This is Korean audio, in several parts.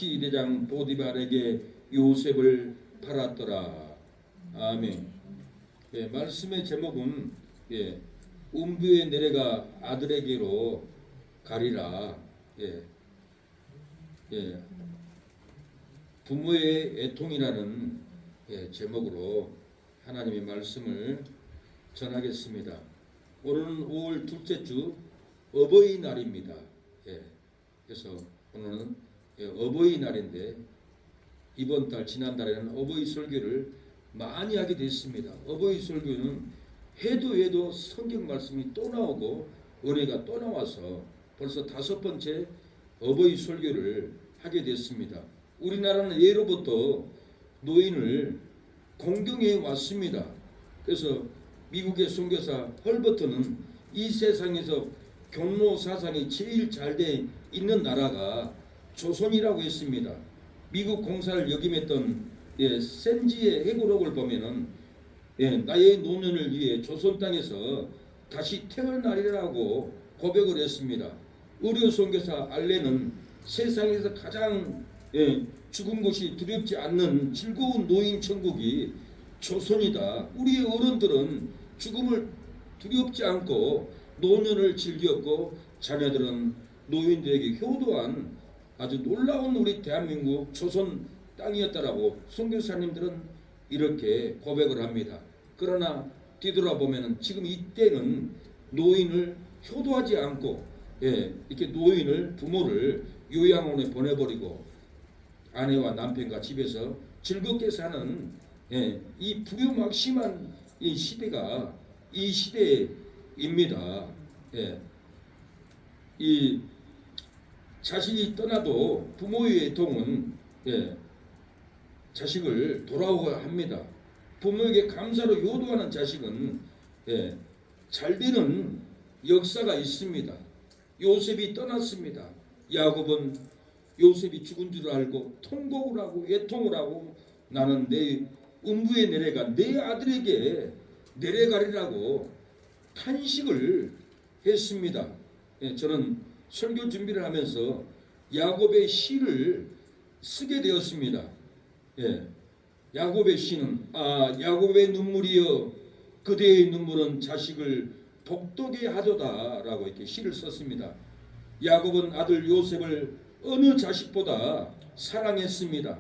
시대장 보디발에게 요셉을 팔았더라. 아멘. 예, 말씀의 제목은 음부에 내려가 아들에게로 가리라. 부모의 애통이라는 제목으로 하나님의 말씀을 전하겠습니다. 오늘은 5월 둘째 주 어버이날입니다. 그래서 오늘은 어버이날인데 이번 달 지난달에는 어버이 설교를 많이 하게 됐습니다. 어버이 설교는 해도 성경 말씀이 또 나오고 은혜가 또 나와서 벌써 5번째 어버이 설교를 하게 됐습니다. 우리나라는 예로부터 노인을 공경해 왔습니다. 그래서 미국의 선교사 헐버트는 이 세상에서 경로 사상이 제일 잘 돼 있는 나라가 조선이라고 했습니다. 미국 공사를 역임했던 센지의 해고록을 보면은 나의 노년을 위해 조선 땅에서 다시 태어나리라고 고백을 했습니다. 의료 선교사 알렌은 세상에서 가장 죽은 것이 두렵지 않는 즐거운 노인 천국이 조선이다. 우리의 어른들은 죽음을 두렵지 않고 노년을 즐겼고 자녀들은 노인들에게 효도한 아주 놀라운 우리 대한민국 조선 땅이었다라고 선교사님들은 이렇게 고백을 합니다. 그러나 뒤돌아보면 지금 이때는 노인을 효도하지 않고 이렇게 노인을 부모를 요양원에 보내버리고 아내와 남편과 집에서 즐겁게 사는 이 불효막심한 이 시대가 이 시대입니다. 이 자식이 떠나도 부모의 애통은 자식을 돌아오야 합니다. 부모에게 감사로 효도하는 자식은 잘되는 역사가 있습니다. 요셉이 떠났습니다. 야곱은 요셉이 죽은 줄 알고 통곡을 하고 애통을 하고 나는 내 음부에 내려가 내 아들에게 내려가리라고 탄식을 했습니다. 저는 설교 준비를 하면서 야곱의 시를 쓰게 되었습니다. 야곱의 시는 야곱의 눈물이여 그대의 눈물은 자식을 복되게 하도다 라고 이렇게 시를 썼습니다. 야곱은 아들 요셉을 어느 자식보다 사랑했습니다.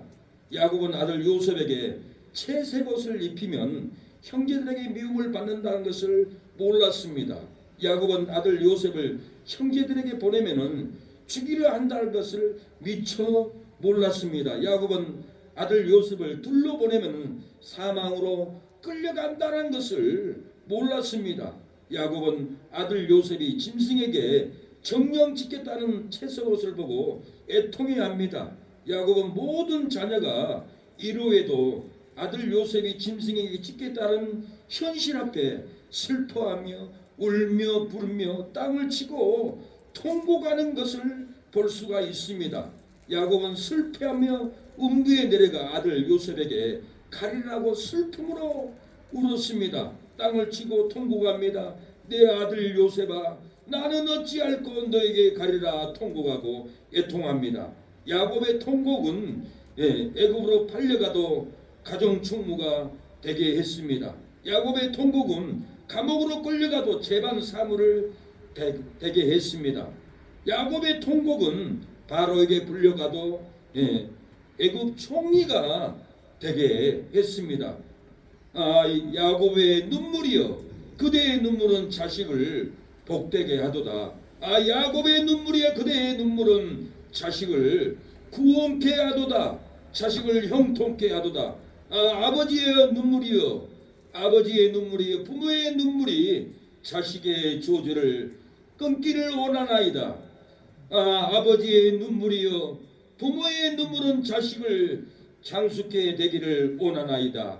야곱은 아들 요셉에게 채색 옷을 입히면 형제들에게 미움을 받는다는 것을 몰랐습니다. 야곱은 아들 요셉을 형제들에게 보내면은 죽이려 한다는 것을 미처 몰랐습니다. 야곱은 아들 요셉을 둘러 보내면은 사망으로 끌려간다는 것을 몰랐습니다. 야곱은 아들 요셉이 짐승에게 정령 짓겠다는 채색 옷을 보고 애통해합니다. 야곱은 모든 자녀가 이루어도 아들 요셉이 짐승에게 짓겠다는 현실 앞에 슬퍼하며 울며 부르며 땅을 치고 통곡하는 것을 볼 수가 있습니다. 야곱은 슬퍼하며 음부에 내려가 아들 요셉에게 가리라고 슬픔으로 울었습니다. 땅을 치고 통곡합니다. 내 아들 요셉아 나는 어찌할꼬 너에게 가리라 통곡하고 애통합니다. 야곱의 통곡은 애굽으로 팔려가도 가정 충무가 되게 했습니다. 야곱의 통곡은 감옥으로 끌려가도 재반 사물을 되게 했습니다. 야곱의 통곡은 바로에게 불려가도 애굽 총리가 되게 했습니다. 야곱의 눈물이여 그대의 눈물은 자식을 복되게 하도다. 야곱의 눈물이여 그대의 눈물은 자식을 구원케 하도다. 자식을 형통케 하도다. 아버지의 눈물이여 아버지의 눈물이 부모의 눈물이 자식의 조절을 끊기를 원하나이다. 아버지의 눈물이여 부모의 눈물은 자식을 장수케 되기를 원하나이다.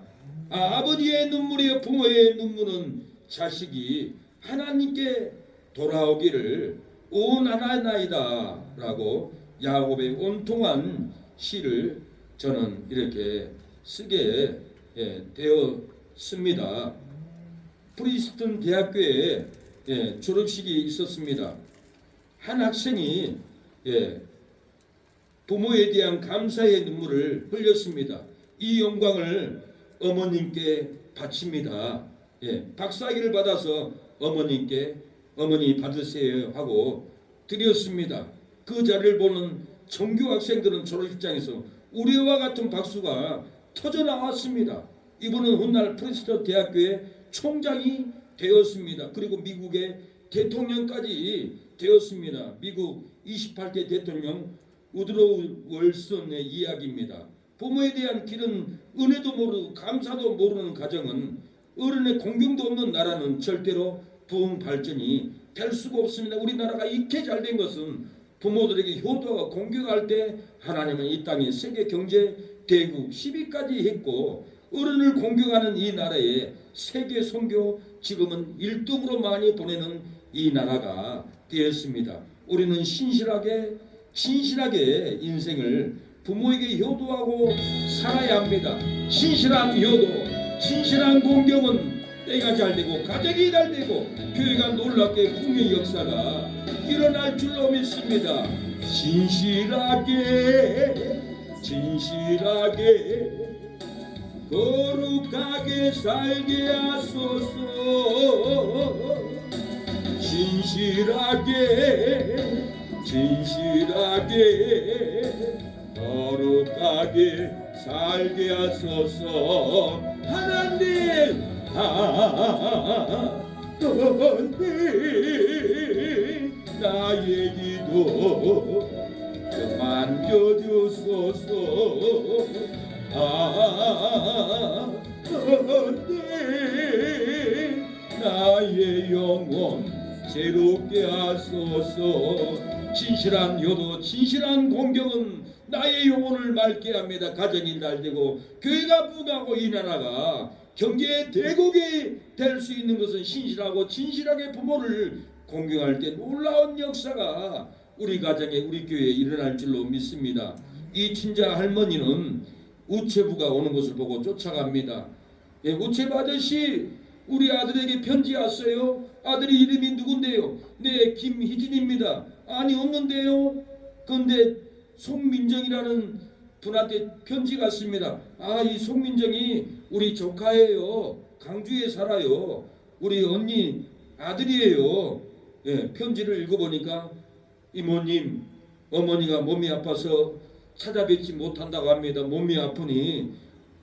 아버지의 눈물이여 부모의 눈물은 자식이 하나님께 돌아오기를 원하나이다 라고 야곱의 온통한 시를 저는 이렇게 쓰게 되었습니다. 프리스턴 대학교에 졸업식이 있었습니다. 한 학생이 부모에 대한 감사의 눈물을 흘렸습니다. 이 영광을 어머님께 바칩니다. 예, 박사학위를 받아서 어머님께 어머니 받으세요 하고 드렸습니다. 그 자리를 보는 전교 학생들은 졸업식장에서 우리와 같은 박수가 터져 나왔습니다. 이분은 훗날 프린스턴 대학교의 총장이 되었습니다. 그리고 미국의 대통령까지 되었습니다. 미국 28대 대통령 우드로우 월슨의 이야기입니다. 부모에 대한 길은 은혜도 모르고 감사도 모르는 가정은, 어른의 공경도 없는 나라는 절대로 부흥 발전이 될 수가 없습니다. 우리나라가 이렇게 잘된 것은 부모들에게 효도와 공경할 때 하나님은 이 땅에 세계 경제 대국 10위까지 했고, 어른을 공경하는 이 나라에 세계 선교 지금은 1등으로 많이 보내는 이 나라가 되었습니다. 우리는 신실하게 인생을 부모에게 효도하고 살아야 합니다. 신실한 효도, 신실한 공경은 때가 잘되고 가정이 잘되고 교회가 놀랍게 풍요의 역사가 일어날 줄로 믿습니다. 진실하게 거룩하게 살게 하소서. 진실하게 거룩하게 살게 하소서. 하나님 나의 기도 만져주소서. 나의 영혼 새롭게 하소서. 진실한 효도, 진실한 공경은 나의 영혼을 맑게 합니다. 가정이 잘되고 교회가 부흥하고 이 나라가 경제의 대국이 될 수 있는 것은 신실하고 진실하게 부모를 공경할 때 놀라운 역사가 우리 가정에, 우리 교회에 일어날 줄로 믿습니다. 이 친자 할머니는 우체부가 오는 것을 보고 쫓아갑니다. 예, 우체부 아저씨, 우리 아들에게 편지 왔어요. 아들이 이름이 누군데요? 네, 김희진입니다. 아니, 없는데요. 그런데 송민정이라는 분한테 편지 갔습니다. 아, 이 송민정이 우리 조카예요. 강주에 살아요. 우리 언니 아들이에요. 예, 편지를 읽어보니까 이모님, 어머니가 몸이 아파서 찾아뵙지 못한다고 합니다. 몸이 아프니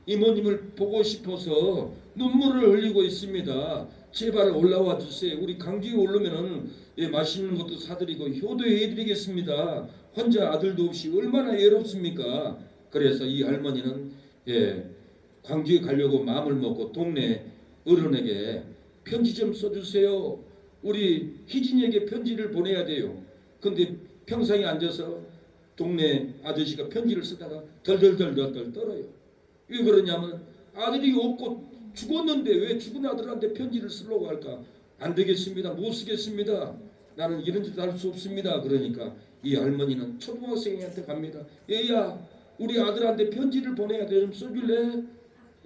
이모님을 보고 싶어서 눈물을 흘리고 있습니다. 제발 올라와 주세요. 우리 강주에 오르면은 예, 맛있는 것도 사드리고 효도해드리겠습니다. 혼자 아들도 없이 얼마나 외롭습니까? 그래서 이 할머니는 예, 광주에 가려고 마음을 먹고 동네 어른에게 편지 좀 써주세요. 우리 희진이에게 편지를 보내야 돼요. 근데 평상에 앉아서 동네 아저씨가 편지를 쓰다가 덜덜덜덜 떨어요. 왜 그러냐면 아들이 없고 죽었는데 왜 죽은 아들한테 편지를 쓰려고 할까? 안 되겠습니다. 못 쓰겠습니다. 나는 이런 짓 할 수 없습니다. 그러니까 이 할머니는 초등학생한테 갑니다. 얘야, 우리 아들한테 편지를 보내야 돼. 좀 써줄래?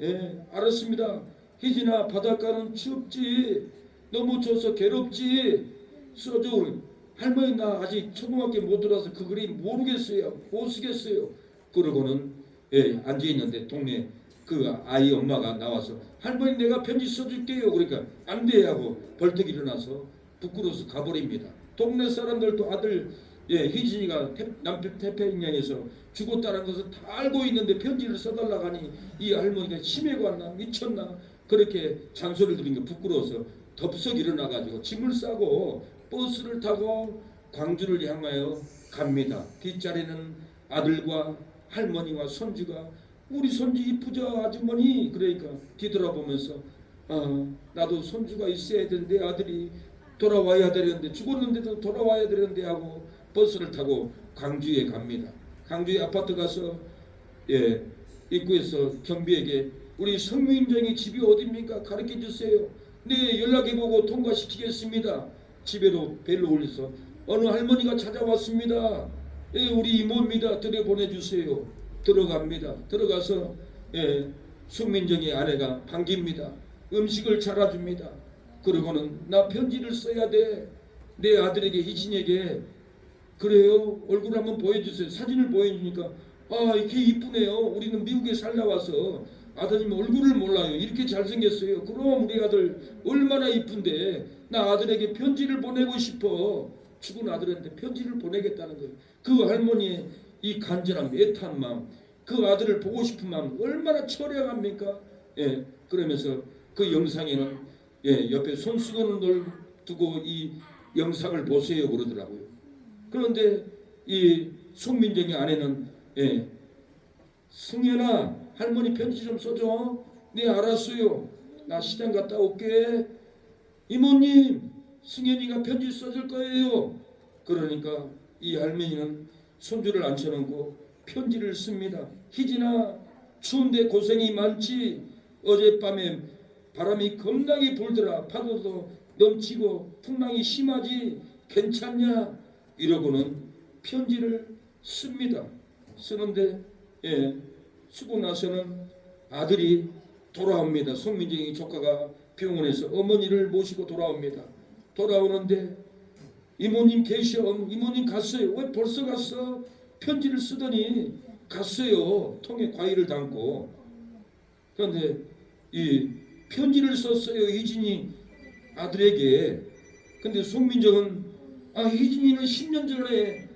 예, 알았습니다. 희진아, 바닷가는 춥지? 너무 져서 괴롭지? 써줘. 할머니, 나 아직 초등학교 못 들어서 그 그림 모르겠어요. 못 쓰겠어요. 그러고는 예, 앉아있는데 동네 그 아이 엄마가 나와서 할머니, 내가 편지 써줄게요. 그러니까 안 돼 하고 벌떡 일어나서 부끄러워서 가버립니다. 동네 사람들도 아들 예, 희진이가 남편 태평양에서 죽었다는 것을 다 알고 있는데 편지를 써달라고 하니 이 할머니가 치매 왔나 미쳤나 그렇게 잔소리를 들은 게 부끄러워서 덥석 일어나가지고 짐을 싸고 버스를 타고 광주를 향하여 갑니다. 뒷자리는 아들과 할머니와 손주가 우리 손주 이쁘죠 아주머니. 그러니까 뒤돌아보면서 나도 손주가 있어야 되는데 아들이 돌아와야 되는데 죽었는데도 돌아와야 되는데 하고 버스를 타고 광주에 갑니다. 광주에 아파트 가서 예, 입구에서 경비에게 우리 성민정이 집이 어디입니까? 가르쳐 주세요. 네, 연락해보고 통과시키겠습니다. 집에도 벨을 올려서 어느 할머니가 찾아왔습니다. 예, 우리 이모입니다. 들여보내주세요. 들어갑니다. 들어가서 예, 송민정의 아내가 반깁니다. 음식을 차려줍니다. 그러고는 나 편지를 써야 돼. 내 아들에게 희진에게 그래요? 얼굴 한번 보여주세요. 사진을 보여주니까 아 이렇게 이쁘네요. 우리는 미국에 살다 와서 아드님 얼굴을 몰라요. 이렇게 잘생겼어요. 그럼 우리 아들 얼마나 이쁜데 나 아들에게 편지를 보내고 싶어. 죽은 아들한테 편지를 보내겠다는 거예요. 그 할머니의 이 간절함, 애탄 마음, 그 아들을 보고 싶은 마음 얼마나 처량합니까? 예, 그러면서 그 영상에는 예, 옆에 손수건을 두고 이 영상을 보세요 그러더라고요. 그런데 이 송민정의 아내는 예, 승현아 할머니 편지 좀 써줘. 네 알았어요. 나 시장 갔다 올게. 이모님 승현이가 편지 써줄 거예요. 그러니까 이 할머니는 손주를 앉혀놓고 편지를 씁니다. 희진아 추운데 고생이 많지. 어젯밤에 바람이 겁나게 불더라. 파도도 넘치고 풍랑이 심하지. 괜찮냐? 이러고는 편지를 씁니다. 쓰는데 예, 쓰고 나서는 아들이 돌아옵니다. 송민정이 조카가 병원에서 어머니를 모시고 돌아옵니다. 돌아오는데 이모님 계셔. 이모님 갔어요. 왜 벌써 갔어? 편지를 쓰더니 갔어요. 통에 과일을 담고. 그런데 이 편지를 썼어요. 희진이 아들에게. 근데 송민정은 희진이는 10년 전에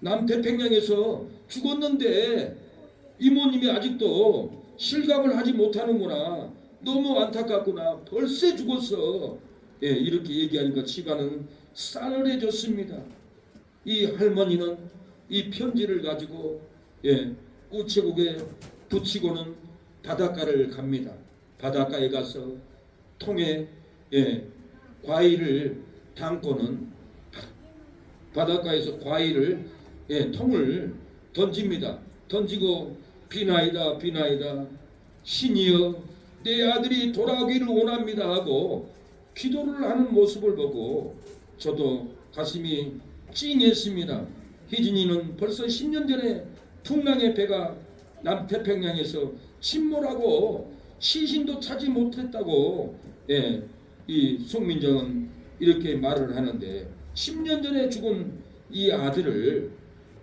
남태평양에서 죽었는데 이모님이 아직도 실감을 하지 못하는구나. 너무 안타깝구나. 벌써 죽었어. 예, 이렇게 얘기하니까 집안은 싸늘해졌습니다. 이 할머니는 이 편지를 가지고 예, 우체국에 붙이고는 바닷가를 갑니다. 바닷가에 가서 통에 예, 과일을 담고는 바닷가에서 과일을 예, 통을 던집니다. 던지고 비나이다 비나이다 신이여 내 아들이 돌아오기를 원합니다 하고 기도를 하는 모습을 보고 저도 가슴이 찡했습니다. 희진이는 벌써 10년 전에 풍랑의 배가 남태평양에서 침몰하고 시신도 찾지 못했다고 예, 이 송민정은 이렇게 말을 하는데 10년 전에 죽은 이 아들을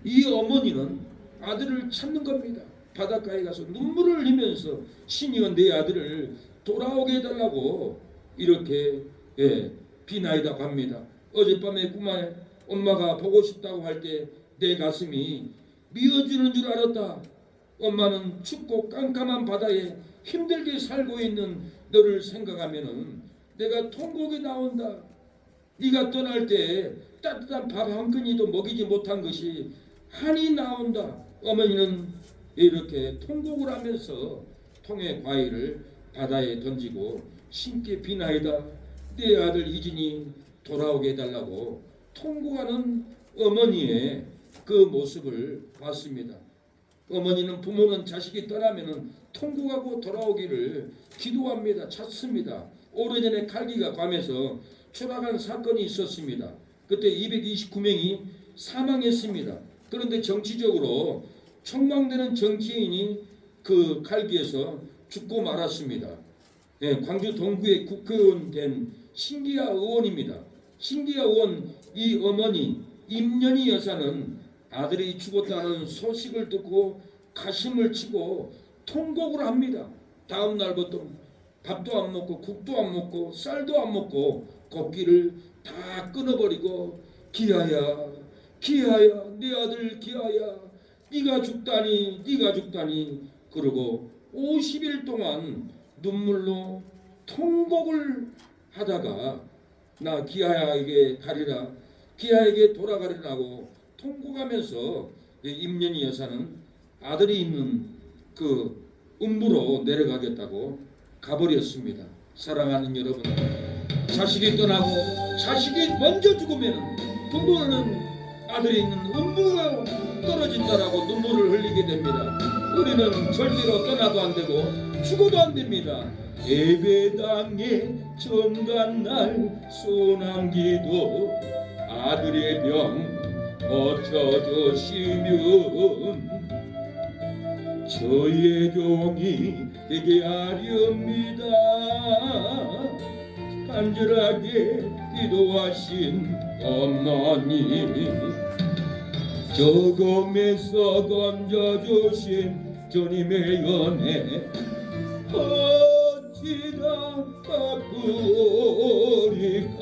이 어머니는 아들을 찾는 겁니다. 바닷가에 가서 눈물을 흘리면서 신이여 내 아들을 돌아오게 해달라고 이렇게 예, 비나이다고 합니다. 어젯밤에 꿈에 엄마가 보고 싶다고 할 때 내 가슴이 미어지는 줄 알았다. 엄마는 춥고 깜깜한 바다에 힘들게 살고 있는 너를 생각하면은 내가 통곡이 나온다. 네가 떠날 때 따뜻한 밥 한 끼니도 먹이지 못한 것이 한이 나온다. 어머니는 이렇게 통곡을 하면서 통의 과일을 바다에 던지고 신께 비나이다. 내 아들 이진이 돌아오게 해달라고 통곡하는 어머니의 그 모습을 봤습니다. 어머니는 부모는 자식이 떠나면 통곡하고 돌아오기를 기도합니다. 찾습니다. 오래전에 칼기가 괌에서 추락한 사건이 있었습니다. 그때 229명이 사망했습니다. 그런데 정치적으로 촉망되는 정치인이 그 칼기에서 죽고 말았습니다. 예, 광주 동구의 국회의원 된 신기아 의원입니다. 신기아 의원 이 어머니 임연희 여사는 아들이 죽었다는 소식을 듣고 가슴을 치고 통곡을 합니다. 다음 날부터 밥도 안 먹고 국도 안 먹고 쌀도 안 먹고 걷기를 다 끊어버리고 기아야 기아야 내 아들 기아야 네가 죽다니 네가 죽다니 그러고 50일 동안 눈물로 통곡을 하다가 나 기아에게 가리라 기아에게 돌아가리라고 통곡하면서 임연희 여사는 아들이 있는 그 음부로 내려가겠다고 가버렸습니다. 사랑하는 여러분, 자식이 떠나고 자식이 먼저 죽으면 부모는 아들이 있는 음부가 떨어진다라고 눈물을 흘리게 됩니다. 우리는 절대로 떠나도 안 되고 죽어도 안 됩니다. 예배당에 정간날 소남기도 아들의 병 어쩌주시면 저의 종이 되게 하렵니다. 간절하게 기도하신 어머니 저금에서 건져주신 주님의 은혜 어찌다 바꾸리까.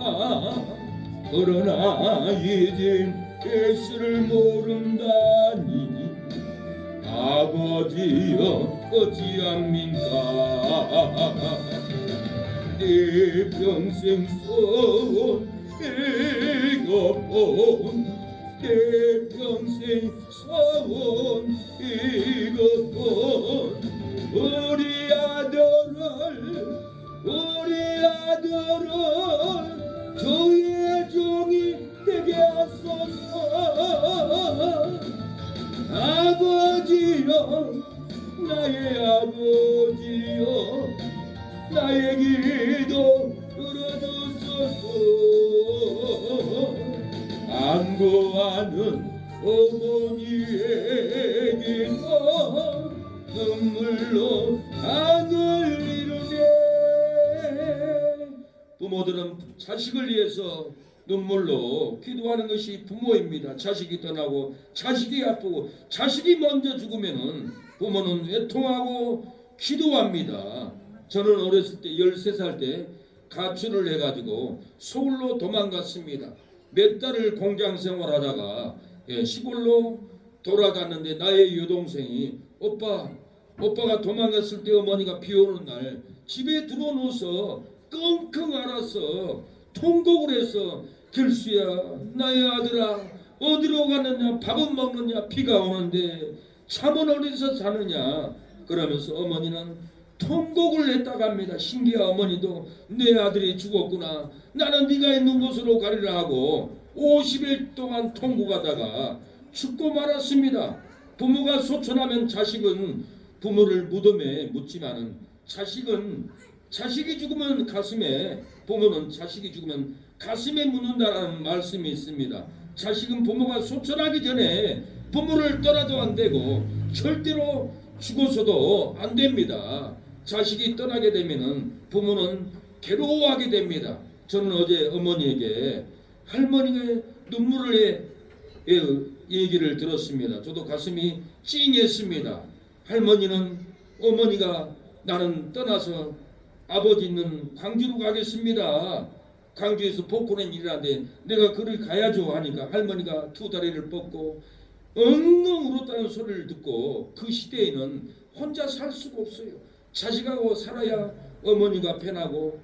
그러나 이젠 예수를 모른다니 아버지여 어찌합니까. 내 평생 써온 이것뿐 내 평생 써온 이것뿐 우리 아들을 주의 종이 되게 하소서. 아버지여 나의 아버지여 나의 기도 들어주소서. 안고하는 어머니의 기도 눈물로 땅을 이루네. 부모들은 자식을 위해서 눈물로 기도하는 것이 부모입니다. 자식이 떠나고 자식이 아프고 자식이 먼저 죽으면은 부모는 애통하고 기도합니다. 저는 어렸을 때 13살 때 가출을 해가지고 서울로 도망갔습니다. 몇 달을 공장 생활하다가 시골로 돌아갔는데 나의 여동생이 오빠가 도망갔을 때 어머니가 비 오는 날 집에 들어놓아서 끙끙 앓아서 통곡을 해서 길수야 나의 아들아 어디로 가느냐 밥은 먹느냐 비가 오는데 잠은 어디서 자느냐 그러면서 어머니는 통곡을 했다고 합니다. 신기하 어머니도 내 아들이 죽었구나 나는 네가 있는 곳으로 가리라 하고 50일 동안 통곡하다가 죽고 말았습니다. 부모가 소천하면 자식은 부모를 무덤에 묻지만은 자식이 죽으면 가슴에 부모는 자식이 죽으면 가슴에 묻는다라는 말씀이 있습니다. 자식은 부모가 소천하기 전에 부모를 떠나도 안 되고 절대로 죽어서도 안 됩니다. 자식이 떠나게 되면은 부모는 괴로워하게 됩니다. 저는 어제 어머니에게 할머니가 눈물을 얘기를 들었습니다. 저도 가슴이 찡했습니다. 할머니는 어머니가 나는 떠나서 아버지 있는 광주로 가겠습니다. 광주에서 복권은 일하는데 내가 그를 가야죠 하니까 할머니가 두 다리를 뻗고 엉엉 울었다는 소리를 듣고 그 시대에는 혼자 살 수가 없어요. 자식하고 살아야 어머니가 편하고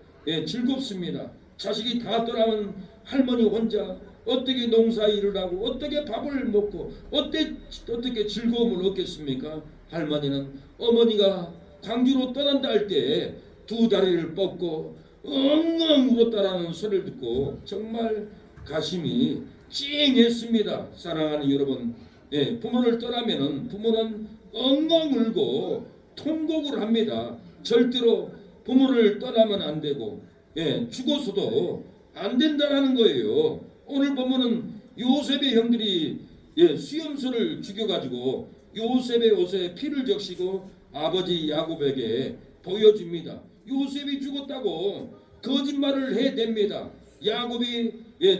즐겁습니다. 자식이 다 떠나면 할머니 혼자 어떻게 농사일을 하고 어떻게 밥을 먹고 어떻게 즐거움을 얻겠습니까? 할머니는 어머니가 광주로 떠난다 할 때 두 다리를 뻗고 엉엉 울었다라는 소리를 듣고 정말 가슴이 찡했습니다. 사랑하는 여러분, 부모를 떠나면은 부모는 엉엉 울고 통곡을 합니다. 절대로 부모를 떠나면 안 되고 죽어서도 안 된다라는 거예요. 오늘 보면은 요셉의 형들이 수염소를 죽여가지고 요셉의 옷에 피를 적시고 아버지 야곱에게 보여줍니다. 요셉이 죽었다고 거짓말을 해댑니다. 야곱이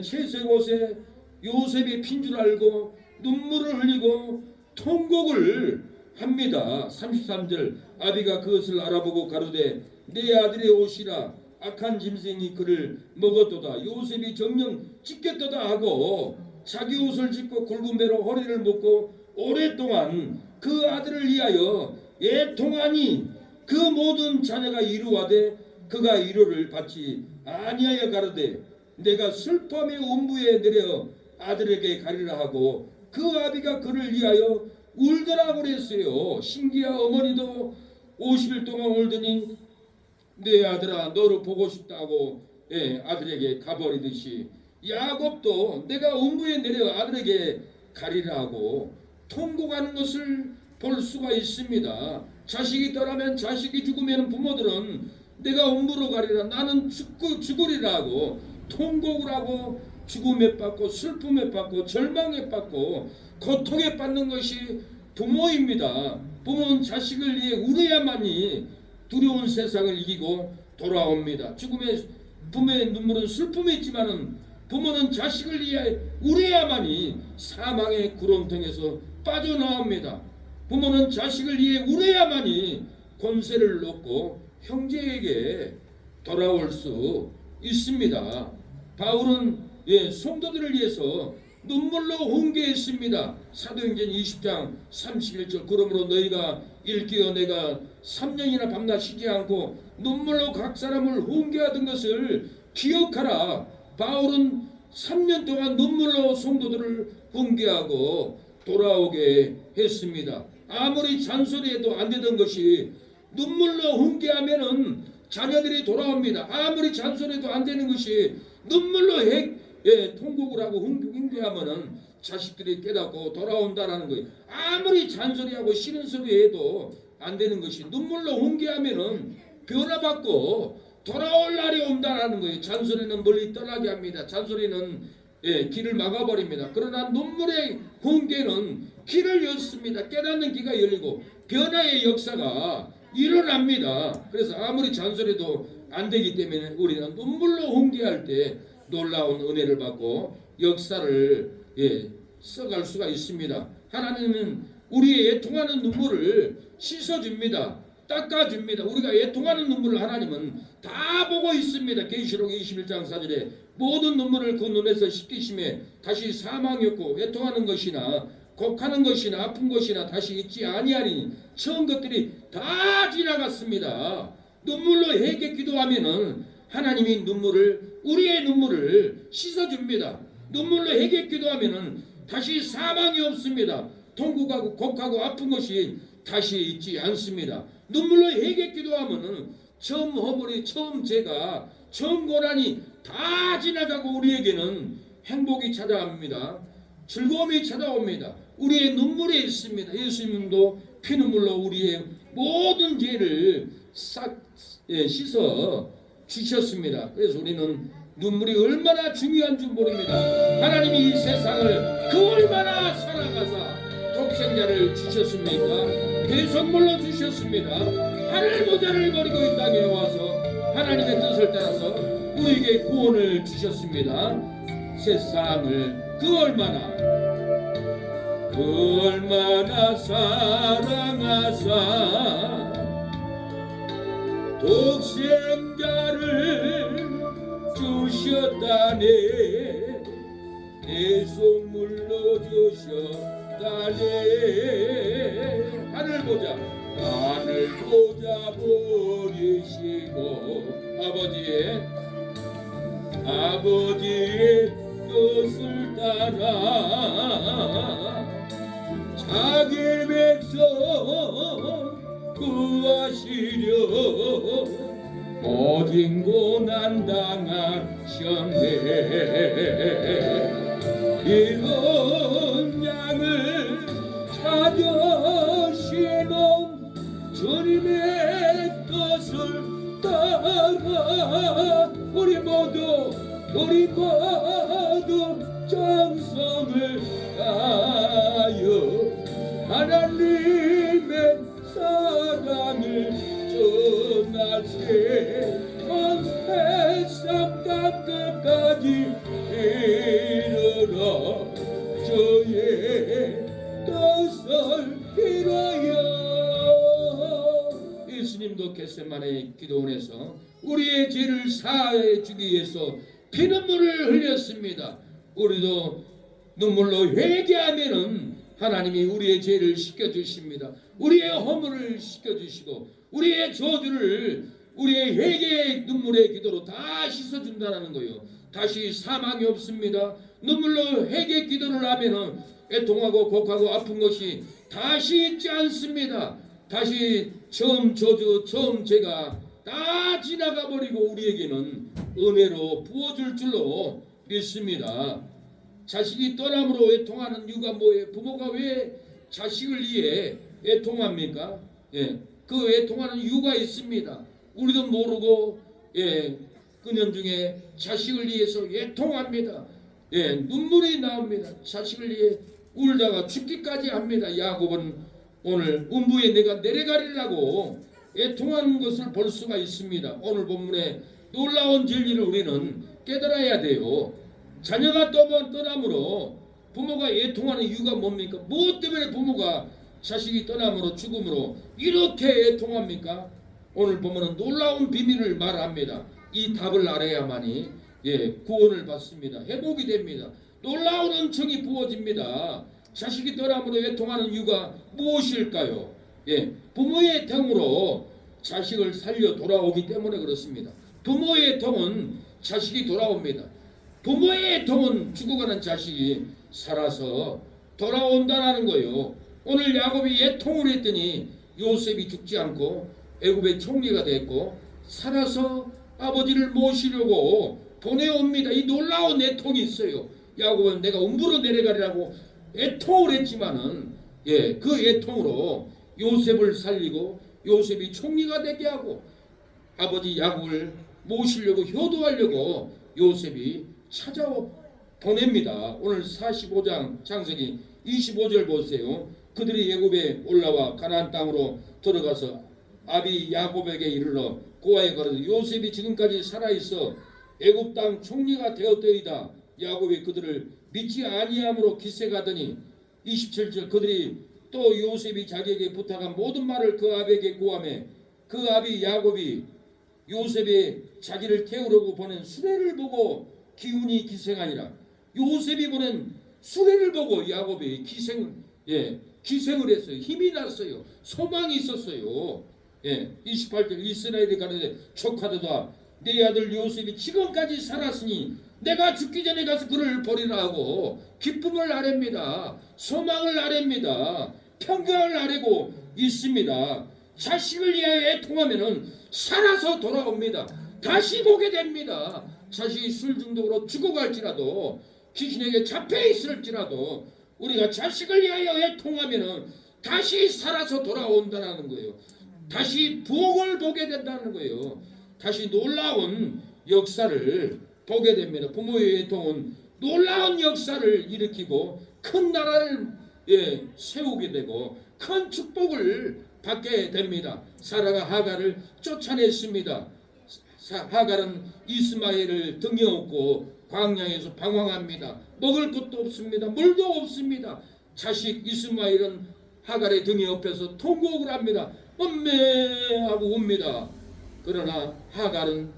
채색 옷에 요셉이 핀 줄 알고 눈물을 흘리고 통곡을 합니다. 33절 아비가 그것을 알아보고 가로되 내 아들의 옷이라 악한 짐승이 그를 먹었도다. 요셉이 정령 찢겠도다 하고 자기 옷을 찢고 굵은 배로 허리를 묶고 오랫동안 그 아들을 위하여 애통하니 그 모든 자녀가 이루하되 그가 위로를 받지 아니하여 가로되 내가 슬픔의 음부에 내려 아들에게 가리라 하고 그 아비가 그를 위하여 울더라고 그랬어요. 신기하 어머니도 50일 동안 울더니 내 아들아 너를 보고 싶다고 아들에게 가버리듯이 야곱도 내가 음부에 내려 아들에게 가리라 하고 통곡하는 것을 볼 수가 있습니다. 자식이 떠나면 자식이 죽으면 부모들은 내가 음부로 가리라 나는 죽으리라 하고 통곡을 하고 죽음에 빠고 슬픔에 빠고 절망에 빠고 고통에 빠는 것이 부모입니다. 부모는 자식을 위해 울어야만이 두려운 세상을 이기고 돌아옵니다. 부모의 눈물은 슬픔이 있지만은 부모는 자식을 위해 울어야만이 사망의 구렁텅에서 빠져나옵니다. 부모는 자식을 위해 울어야만이 권세를 얻고 형제에게 돌아올 수 있습니다. 바울은 성도들을 위해서 눈물로 훈계했습니다. 사도행전 20장 31절 그러므로 너희가 일깨어 내가 3년이나 밤낮 쉬지 않고 눈물로 각 사람을 훈계하던 것을 기억하라. 바울은 3년 동안 눈물로 성도들을 훈계하고 돌아오게 했습니다. 아무리 잔소리해도 안 되던 것이 눈물로 훈계하면은 자녀들이 돌아옵니다. 아무리 잔소리해도 안 되는 것이 눈물로 통곡을 하고 훈계하면은 자식들이 깨닫고 돌아온다라는 거예요. 아무리 잔소리하고 싫은 소리 해도 안 되는 것이 눈물로 훈계하면은 변화받고 돌아올 날이 온다라는 거예요. 잔소리는 멀리 떠나게 합니다. 잔소리는 길을 막아버립니다. 그러나 눈물의 훈계는 길을 열습니다. 깨닫는 귀가 열리고 변화의 역사가 일어납니다. 그래서 아무리 잔소리도 안 되기 때문에 우리는 눈물로 훈계할 때 놀라운 은혜를 받고 역사를 써갈 수가 있습니다. 하나님은 우리의 애통하는 눈물을 씻어줍니다. 닦아줍니다. 우리가 애통하는 눈물을 하나님은 다 보고 있습니다. 계시록 21장 4절에 모든 눈물을 그 눈에서 씻기심에 다시 사망이 없고 애통하는 것이나 곡하는 것이나 아픈 것이나 다시 있지 아니하니 처음 것들이 다 지나갔습니다. 눈물로 회개 기도하면은 하나님이 우리의 눈물을 씻어줍니다. 눈물로 회개 기도하면은 다시 사망이 없습니다. 통곡하고 곡하고 아픈 것이 다시 있지 않습니다. 눈물로 회개 기도하면은 처음 허물이, 처음 죄가, 처음 고난이 다 지나가고 우리에게는 행복이 찾아옵니다. 즐거움이 찾아옵니다. 우리의 눈물에 있습니다. 예수님도 피눈물로 우리의 모든 죄를 싹 씻어 주셨습니다. 그래서 우리는 눈물이 얼마나 중요한 줄 모릅니다. 하나님이 이 세상을 그 얼마나 사랑하사 독생자를 주셨습니까? 배선물로 주셨습니다. 하늘 보좌를 버리고 이 땅에 와서 하나님의 뜻을 따라서 우리에게 구원을 주셨습니다. 세상을 그 얼마나 사랑하사 독생자를 주셨다네. 배송물로 주셨다네. 하늘 보자 버리시고 아버지의 뜻을 따라 자기 백성 구하시려 모진 고난 당하셨네. 이런 양을 찾으시는 주님의 뜻을 따라 우리 모두 정성을 다하여 하나님의 사랑을 전하세. 온 세상 끝까지 이르러 주의 뜻을 이루어. 예수님도 겟세마네 기도원에서 우리의 죄를 사해 주기 위해서 피눈물을 흘렸습니다. 우리도 눈물로 회개하면은 하나님이 우리의 죄를 씻겨주십니다. 우리의 허물을 씻겨주시고 우리의 저주를 우리의 회개의 눈물의 기도로 다 씻어준다는 거예요. 다시 사망이 없습니다. 눈물로 회개 기도를 하면은 애통하고 곡하고 아픈 것이 다시 있지 않습니다. 다시 처음 저주, 처음 죄가 다 지나가 버리고 우리에게는 은혜로 부어줄 줄로 믿습니다. 자식이 떠남으로 애통하는 이유가 뭐예요? 부모가 왜 자식을 위해 애통합니까? 그 애통하는 이유가 있습니다. 우리도 모르고 그년 중에 자식을 위해서 애통합니다. 눈물이 나옵니다. 자식을 위해 울다가 죽기까지 합니다. 야곱은 오늘 음부에 내가 내려가리라고 애통하는 것을 볼 수가 있습니다. 오늘 본문에 놀라운 진리를 우리는 깨달아야 돼요. 자녀가 떠남으로 부모가 애통하는 이유가 뭡니까? 무엇 때문에 부모가 자식이 떠남으로 죽음으로 이렇게 애통합니까? 오늘 보면은 놀라운 비밀을 말합니다. 이 답을 알아야만이 구원을 받습니다. 회복이 됩니다. 놀라운 은총이 부어집니다. 자식이 떠남으로 애통하는 이유가 무엇일까요? 부모의 애통으로 자식을 살려 돌아오기 때문에 그렇습니다. 부모의 애통은 자식이 돌아옵니다. 부모의 애통은 죽어가는 자식이 살아서 돌아온다는 거예요. 오늘 야곱이 애통을 했더니 요셉이 죽지 않고 애굽의 총리가 됐고 살아서 아버지를 모시려고 보내옵니다. 이 놀라운 애통이 있어요. 야곱은 내가 음부로 내려가리라고 애통을 했지만은 그 애통으로 요셉을 살리고 요셉이 총리가 되게 하고 아버지 야곱을 모시려고 효도하려고 요셉이 찾아오 보냅니다. 오늘 45장 창세기 25절 보세요. 그들이 애굽에 올라와 가나안 땅으로 들어가서 아비 야곱에게 이르러 고아에 걸어서 요셉이 지금까지 살아있어 애굽 땅 총리가 되었더이다. 야곱이 그들을 믿지 아니함으로 기색하더니 27절 그들이 또 요셉이 자기에게 부탁한 모든 말을 그 아비에게 고하매 그 아비 야곱이 요셉이 자기를 태우려고 보낸 수레를 보고 기운이 기생하니라. 요셉이 보낸 수레를 보고 야곱이 기생을 했어요. 힘이 났어요. 소망이 있었어요. 28절 이스라엘이 가로되 조카들아 내 아들 요셉이 지금까지 살았으니 내가 죽기 전에 가서 그를 버리라 하고 기쁨을 아랩니다. 소망을 아랩니다. 평강을 아뢰고 있습니다. 자식을 위하여 애통하면은 살아서 돌아옵니다. 다시 보게 됩니다. 자식이 술 중독으로 죽어갈지라도 귀신에게 잡혀 있을지라도 우리가 자식을 위하여 애통하면은 다시 살아서 돌아온다는 거예요. 다시 부흥을 보게 된다는 거예요. 다시 놀라운 역사를 보게 됩니다. 부모의 애통은 놀라운 역사를 일으키고 큰 나라를 세우게 되고 큰 축복을 받게 됩니다. 사라가 하갈을 쫓아냈습니다. 하갈은 이스마엘을 등에 업고 광야에서 방황합니다. 먹을 것도 없습니다. 물도 없습니다. 자식 이스마엘은 하갈의 등에 업혀서 통곡을 합니다. 엄매하고 옵니다. 그러나 하갈은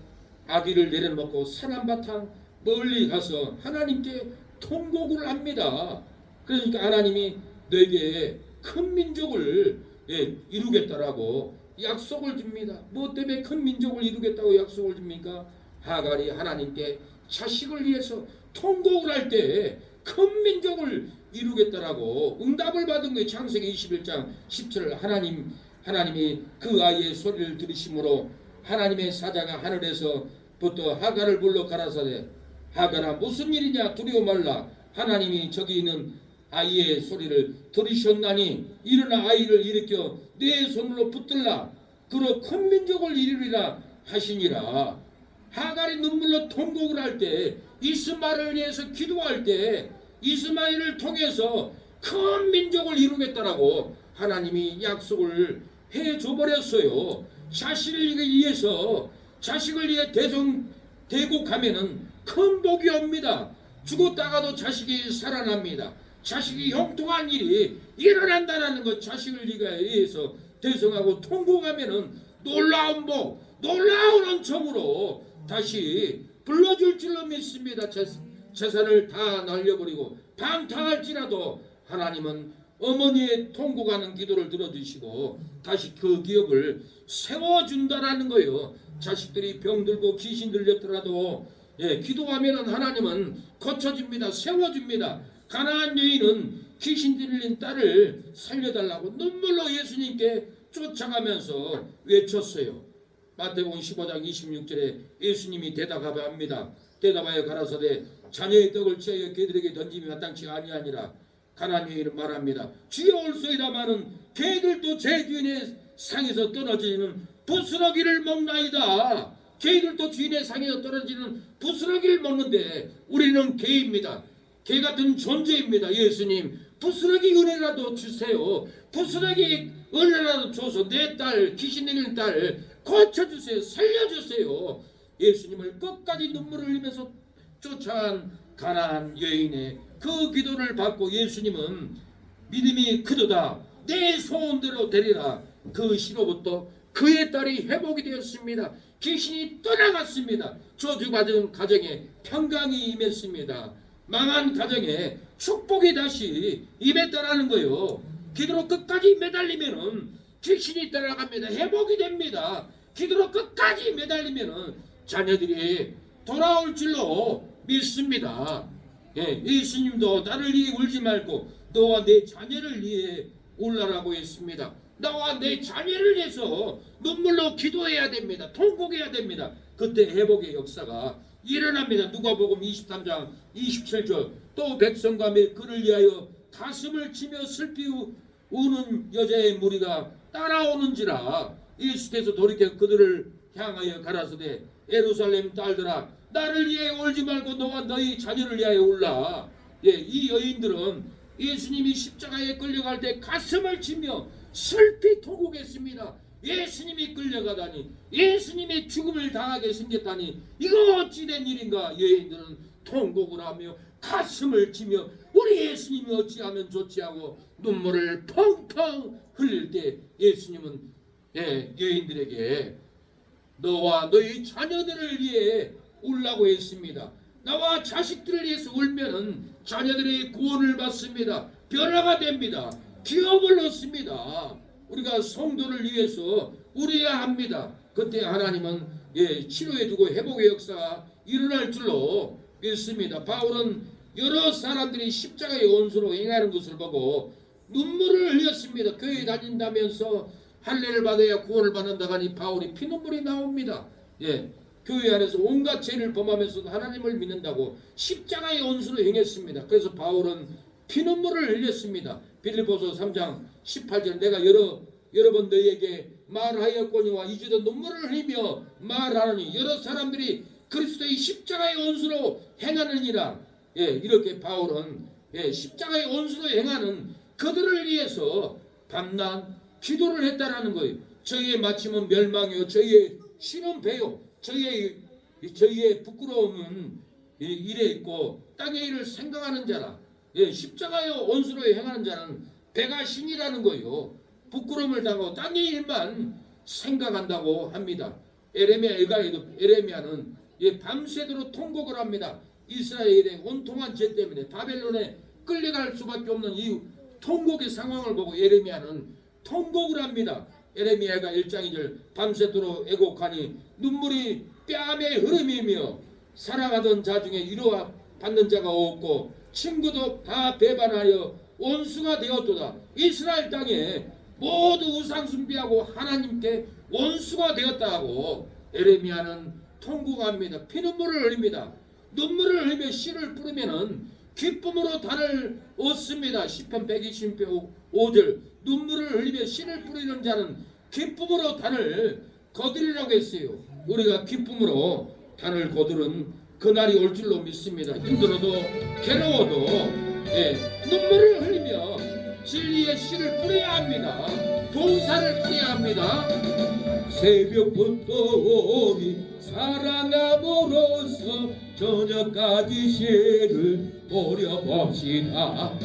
아기를 내려놓고 산 한바탕 멀리 가서 하나님께 통곡을 합니다. 그러니까 하나님이 너에게 큰 민족을 이루겠다라고 약속을 줍니다. 뭐 때문에 큰 민족을 이루겠다고 약속을 줍니까? 하갈이 하나님께 자식을 위해서 통곡을 할 때 큰 민족을 이루겠다라고 응답을 받은 거예요. 창세기 21장 10절 하나님이 그 아이의 소리를 들으심으로 하나님의 사자가 하늘에서부터 하갈을 불러 가라사대 하갈아 무슨 일이냐 두려워 말라 하나님이 저기 있는 아이의 소리를 들으셨나니 일어나 아이를 일으켜 내 손으로 붙들라 그로 큰 민족을 이루리라 하시니라. 하갈이 눈물로 통곡을 할 때 이스마엘을 위해서 기도할 때 이스마엘을 통해서 큰 민족을 이루겠다라고 하나님이 약속을 해줘 버렸어요. 자식을 위해서 자식을 위해 대곡하면은 큰 복이 옵니다. 죽었다가도 자식이 살아납니다. 자식이 형통한 일이 일어난다는 것 자식을 위해서 대성하고 통곡하면은 놀라운 복, 놀라운 은총으로 다시 불러줄 줄로 믿습니다. 재산을 다 날려버리고 방탕할지라도 하나님은 어머니의 통곡하는 기도를 들어주시고 다시 그 기업을 세워준다라는 거예요. 자식들이 병들고 귀신 들렸더라도 기도하면 하나님은 고쳐줍니다. 세워줍니다. 가나안 여인은 귀신 들린 딸을 살려달라고 눈물로 예수님께 쫓아가면서 외쳤어요. 마태복음 15장 26절에 예수님이 대답합니다. 대답하여 가라사대 자녀의 떡을 취하여 개들에게 던짐이 마땅치 아니하니라. 가나안 여인은 말합니다. 주여 올소이다마는 개들도 제 주인의 상에서 떨어지는 부스러기를 먹나이다. 개들도 주인의 상에서 떨어지는 부스러기를 먹는데 우리는 개입니다. 개 같은 존재입니다. 예수님 부스러기 은혜라도 주세요. 부스러기 은혜라도 줘서 내 딸 귀신 들린 딸 고쳐주세요. 살려주세요. 예수님을 끝까지 눈물을 흘리면서 쫓아간 가난한 여인의 그 기도를 받고 예수님은 믿음이 크도다 내 소원대로 되리라 그 시로부터 그의 딸이 회복이 되었습니다. 귀신이 떠나갔습니다. 저주받은 가정에 평강이 임했습니다. 망한 가정에 축복이 다시 임했다라는 거요. 기도로 끝까지 매달리면은 귀신이 떠나갑니다. 회복이 됩니다. 기도로 끝까지 매달리면은 자녀들이 돌아올 줄로 믿습니다. 예, 예수님도 나를 위해 울지 말고 너와 내 자녀를 위해 울라라고 했습니다. 나와 내 자녀를 위해서 눈물로 기도해야 됩니다. 통곡해야 됩니다. 그때 회복의 역사가 일어납니다. 누가복음 23장 27절 또 백성과 그를 위하여 가슴을 치며 슬피 우는 여자의 무리가 따라오는지라 예수께서 돌이켜 그들을 향하여 가라사대 예루살렘 딸들아 나를 위해 울지 말고 너와 너희 자녀를 위하여 울라. 예, 이 여인들은 예수님이 십자가에 끌려갈 때 가슴을 치며 슬피 통곡했습니다. 예수님이 끌려가다니 예수님의 죽음을 당하게 생겼다니 이거 어찌된 일인가. 여인들은 통곡을 하며 가슴을 치며 우리 예수님이 어찌하면 좋지 하고 눈물을 펑펑 흘릴 때 예수님은 여인들에게 너와 너희 자녀들을 위해 울라고 했습니다. 나와 자식들을 위해서 울면은 자녀들이 구원을 받습니다. 변화가 됩니다. 기업을 얻습니다. 우리가 성도를 위해서 울어야 합니다. 그때 하나님은 치료해 주고 회복의 역사가 일어날 줄로 믿습니다. 바울은 여러 사람들이 십자가의 원수로 행하는 것을 보고 눈물을 흘렸습니다. 교회 다닌다면서 할례를 받아야 구원을 받는다고 하니 바울이 피눈물이 나옵니다. 교회 안에서 온갖 죄를 범하면서도 하나님을 믿는다고 십자가의 원수로 행했습니다. 그래서 바울은 피눈물을 흘렸습니다. 빌립보서 3장 18절 내가 여러 번 너희에게 말하였거니와 이제도 눈물을 흘리며 말하노니 여러 사람들이 그리스도의 십자가의 원수로 행하느니라. 이렇게 바울은 십자가의 원수로 행하는 그들을 위해서 밤낮 기도를 했다라는 거예요. 저희의 마침은 멸망이요 저희의 신은 배요 저희의 부끄러움은 일에 있고 땅의 일을 생각하는 자라. 십자가의 원수로 행하는 자는 배가 신이라는 거예요. 부끄러움을 당하고 땅의 일만 생각한다고 합니다. 에레미야는 밤새도록 통곡을 합니다. 이스라엘의 온통한 죄 때문에 바벨론에 끌려갈 수밖에 없는 이 통곡의 상황을 보고 에레미야는 통곡을 합니다. 에레미야가 1장 2절 밤새도록 애곡하니 눈물이 뺨에 흐름이며 사랑하던 자 중에 위로와 받는 자가 없고 친구도 다 배반하여 원수가 되었도다. 이스라엘 땅에 모두 우상 숭배하고 하나님께 원수가 되었다고 에레미야는 통곡합니다. 피눈물을 흘립니다. 눈물을 흘리며 씨를 뿌리면은 기쁨으로 단을 얻습니다. 시편 125절 눈물을 흘리며 씨를 뿌리는 자는 기쁨으로 단을 거두리라고 했어요. 우리가 기쁨으로 단을 거두는 그날이 올 줄로 믿습니다. 힘들어도 괴로워도 눈물을 흘리며 진리의 씨를 뿌려야 합니다. 봉사를 뿌려야 합니다. 새벽부터 우리 사랑함으로써 저녁까지 씨를 뿌려봅시다.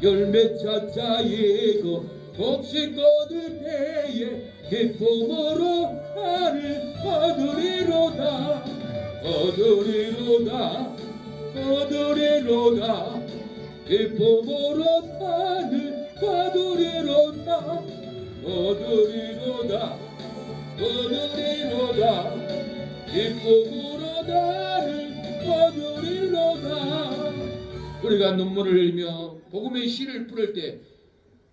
열매 찾자이고 독식 거둘 때에 기쁨으로 나를 거두리로다. 기쁨으로 나를 거두리로다. 기쁨으로 나를 거두리로다. 우리가 눈물을 흘리며 복음의 씨를 뿌릴 때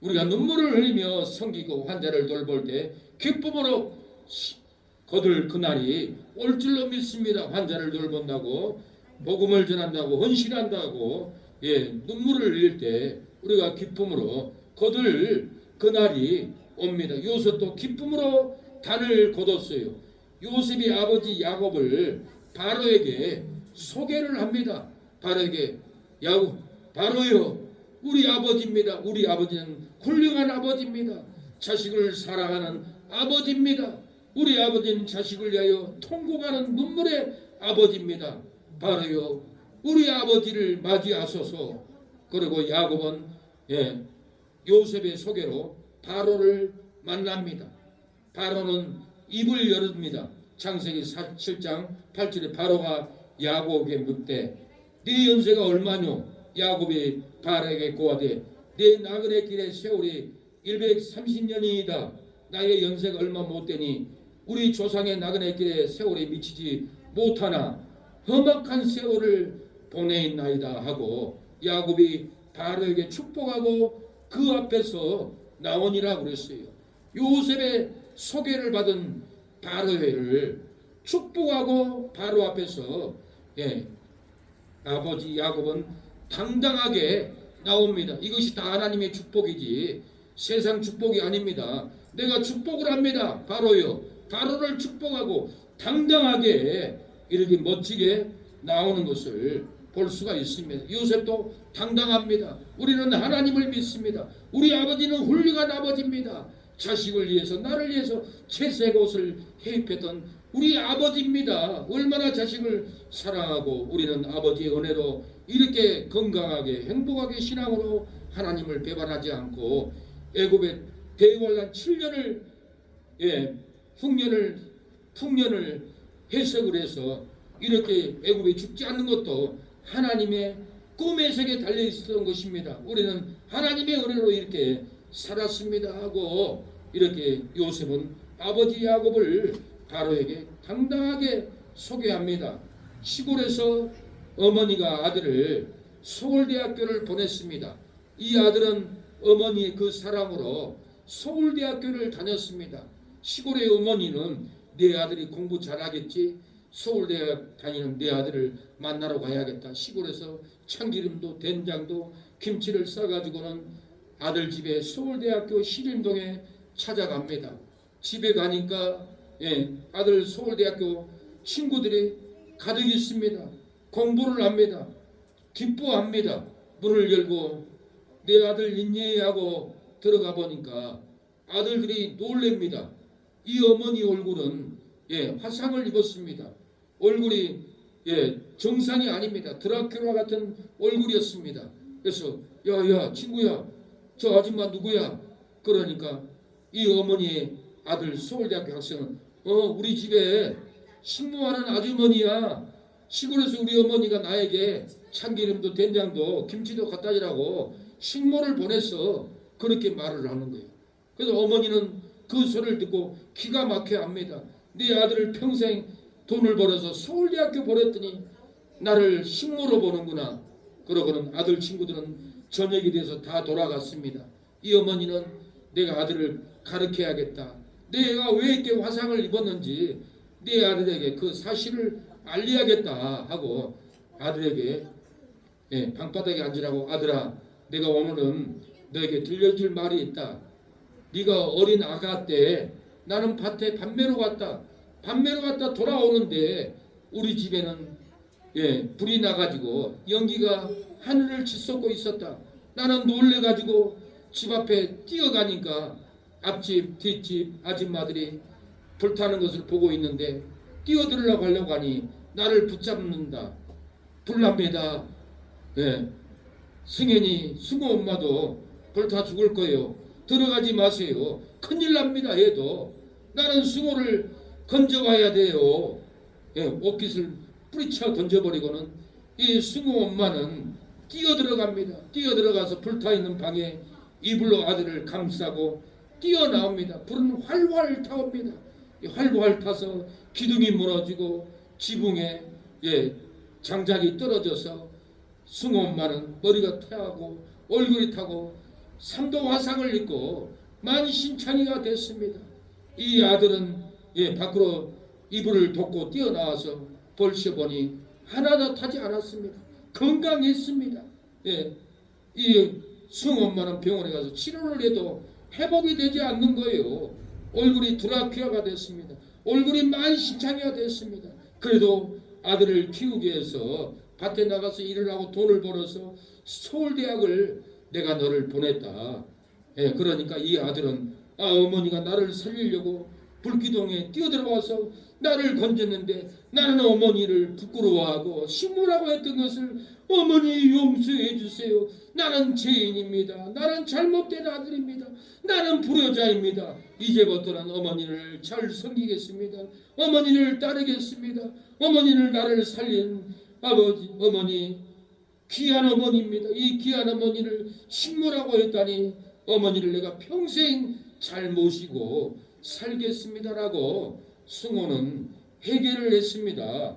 우리가 눈물을 흘리며 섬기고 환자를 돌볼 때 기쁨으로 거둘 그날이 올 줄로 믿습니다. 환자를 돌본다고 복음을 전한다고 헌신한다고 눈물을 흘릴 때 우리가 기쁨으로 거둘 그날이 옵니다. 요셉도 기쁨으로 단을 거뒀어요. 요셉이 아버지 야곱을 바로에게 소개를 합니다. 바로에게 바로요 우리 아버지입니다. 우리 아버지는 훌륭한 아버지입니다. 자식을 사랑하는 아버지입니다. 우리 아버지는 자식을 위하여 통곡하는 눈물의 아버지입니다. 바로요 우리 아버지를 맞이하소서. 그리고 야곱은 요셉의 소개로 바로를 만납니다. 바로는 입을 열습니다. 창세기 7장 8절에 바로가 야곱에게 묻되 네 연세가 얼마뇨? 야곱이 바로에게 고하되 내 나그네 길의 세월이 130년이다. 나의 연세가 얼마 못되니 우리 조상의 나그네 길의 세월이 미치지 못하나 험악한 세월을 보내있나이다 하고 야곱이 바로에게 축복하고 그 앞에서 나오니라 그랬어요. 요셉의 소개를 받은 바로를 축복하고 바로 앞에서 아버지 야곱은 당당하게 나옵니다. 이것이 다 하나님의 축복이지 세상 축복이 아닙니다. 내가 축복을 합니다. 바로요. 바로를 축복하고 당당하게 이렇게 멋지게 나오는 것을 볼 수가 있습니다. 요셉도 당당합니다. 우리는 하나님을 믿습니다. 우리 아버지는 훌륭한 아버지입니다. 자식을 위해서 나를 위해서 채색 옷을 해입했던 우리 아버지입니다. 얼마나 자식을 사랑하고 우리는 아버지의 은혜로 이렇게 건강하게 행복하게 신앙으로 하나님을 배반하지 않고 애굽의 대환란 7년을 풍년을 해석을 해서 이렇게 애굽에 죽지 않는 것도 하나님의 꿈의 세계에 달려 있었던 것입니다. 우리는 하나님의 은혜로 이렇게 살았습니다 하고 이렇게 요셉은 아버지 야곱을 바로에게 당당하게 소개합니다. 시골에서 어머니가 아들을 서울대학교를 보냈습니다. 이 아들은 어머니의 그 사랑으로 서울대학교를 다녔습니다. 시골의 어머니는 내 아들이 공부 잘하겠지, 서울대학 다니는 내 아들을 만나러 가야겠다. 시골에서 참기름도 된장도 김치를 싸가지고는 아들 집에 서울대학교 신림동에 찾아갑니다. 집에 가니까 아들 서울대학교 친구들이 가득 있습니다. 공부를 합니다. 기뻐합니다. 문을 열고 내 아들 있니? 하고 들어가 보니까 아들들이 놀랍니다. 이 어머니 얼굴은 화상을 입었습니다. 얼굴이 정상이 아닙니다. 드라큘라 같은 얼굴이었습니다. 그래서 야 친구야, 저 아줌마 누구야? 그러니까 이 어머니의 아들 서울대학교 학생은 우리 집에 식모하는 아주머니야. 시골에서 우리 어머니가 나에게 참기름도 된장도 김치도 갖다 주라고 식모를 보냈어. 그렇게 말을 하는 거예요. 그래서 어머니는 그 소리를 듣고 기가 막혀 합니다. 네 아들을 평생 돈을 벌어서 서울대학교 보냈더니 나를 식모로 보는구나. 그러고는 아들 친구들은 저녁이 돼서 다 돌아갔습니다. 이 어머니는 내가 아들을 가르쳐야겠다. 내가 왜 이렇게 화상을 입었는지 내 아들에게 그 사실을 알려야겠다 하고 아들에게 방바닥에 앉으라고, 아들아 내가 오늘은 너에게 들려줄 말이 있다. 네가 어린 아가 때 나는 밭에 밤매러 갔다. 돌아오는데 우리 집에는 불이 나가지고 연기가 하늘을 치솟고 있었다. 나는 놀래가지고 집 앞에 뛰어가니까 앞집 뒷집 아줌마들이 불타는 것을 보고 있는데 뛰어들으려고 하려고 하니 나를 붙잡는다. 불납니다. 승현이 승호 엄마도 불타 죽을 거예요. 들어가지 마세요. 큰일 납니다 해도 나는 승호를 건져와야 돼요. 옷깃을 뿌리쳐 던져버리고는 이 승호 엄마는 뛰어들어갑니다. 뛰어들어가서 불타있는 방에 이불로 아들을 감싸고 뛰어나옵니다. 불은 활활 타옵니다. 활활 타서 기둥이 무너지고 지붕에 장작이 떨어져서 승호 엄마는 머리가 퇴하고 얼굴이 타고 3도 화상을 입고 만신창이가 됐습니다. 이 아들은 밖으로 이불을 덮고 뛰어나와서 벌셔보니 하나도 타지 않았습니다. 건강했습니다. 이 승호 엄마는 병원에 가서 치료를 해도 회복이 되지 않는 거예요. 얼굴이 드라큘라가 됐습니다. 얼굴이 만신창이가 됐습니다. 그래도 아들을 키우기 위해서 밭에 나가서 일을 하고 돈을 벌어서 서울대학을 내가 너를 보냈다. 그러니까 이 아들은 어머니가 나를 살리려고 불기둥에 뛰어들어와서 나를 건졌는데 나는 어머니를 부끄러워하고 시무라고 했던 것을 어머니 용서해 주세요. 나는 죄인입니다. 나는 잘못된 아들입니다. 나는 불효자입니다. 이제부터는 어머니를 잘 섬기겠습니다. 어머니를 따르겠습니다. 어머니를 나를 살린 아버지 어머니 귀한 어머니입니다. 이 귀한 어머니를 식모라고 했다니 어머니를 내가 평생 잘 모시고 살겠습니다라고 승호는 회개를 했습니다.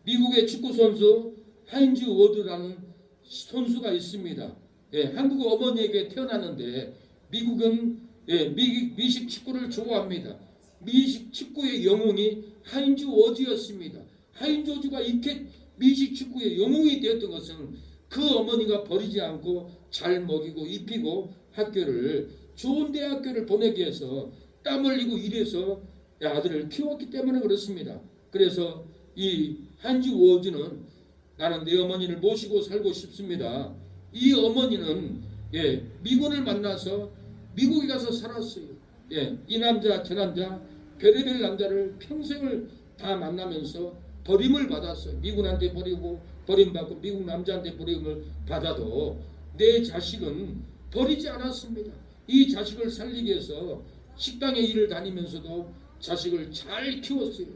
미국의 축구 선수 하인즈 워드라는 선수가 있습니다. 예, 한국 어머니에게 태어났는데 미국은 미식 축구를 좋아합니다. 미식 축구의 영웅이 하인즈 워드였습니다. 하인즈 워드가 이렇게 미식 축구의 영웅이 되었던 것은 그 어머니가 버리지 않고 잘 먹이고 입히고 좋은 대학교를 보내기 위해서 땀 흘리고 일해서 아들을 키웠기 때문에 그렇습니다. 그래서 이 하인즈 워즈는 나는 내 어머니를 모시고 살고 싶습니다. 이 어머니는 미군을 만나서 미국에 가서 살았어요. 이 남자 저 남자 별의별 남자를 평생을 다 만나면서 버림을 받았어요. 미군한테 버림받고 미국 남자한테 버림을 받아도 내 자식은 버리지 않았습니다. 이 자식을 살리기 위해서 식당에 일을 다니면서도 자식을 잘 키웠어요.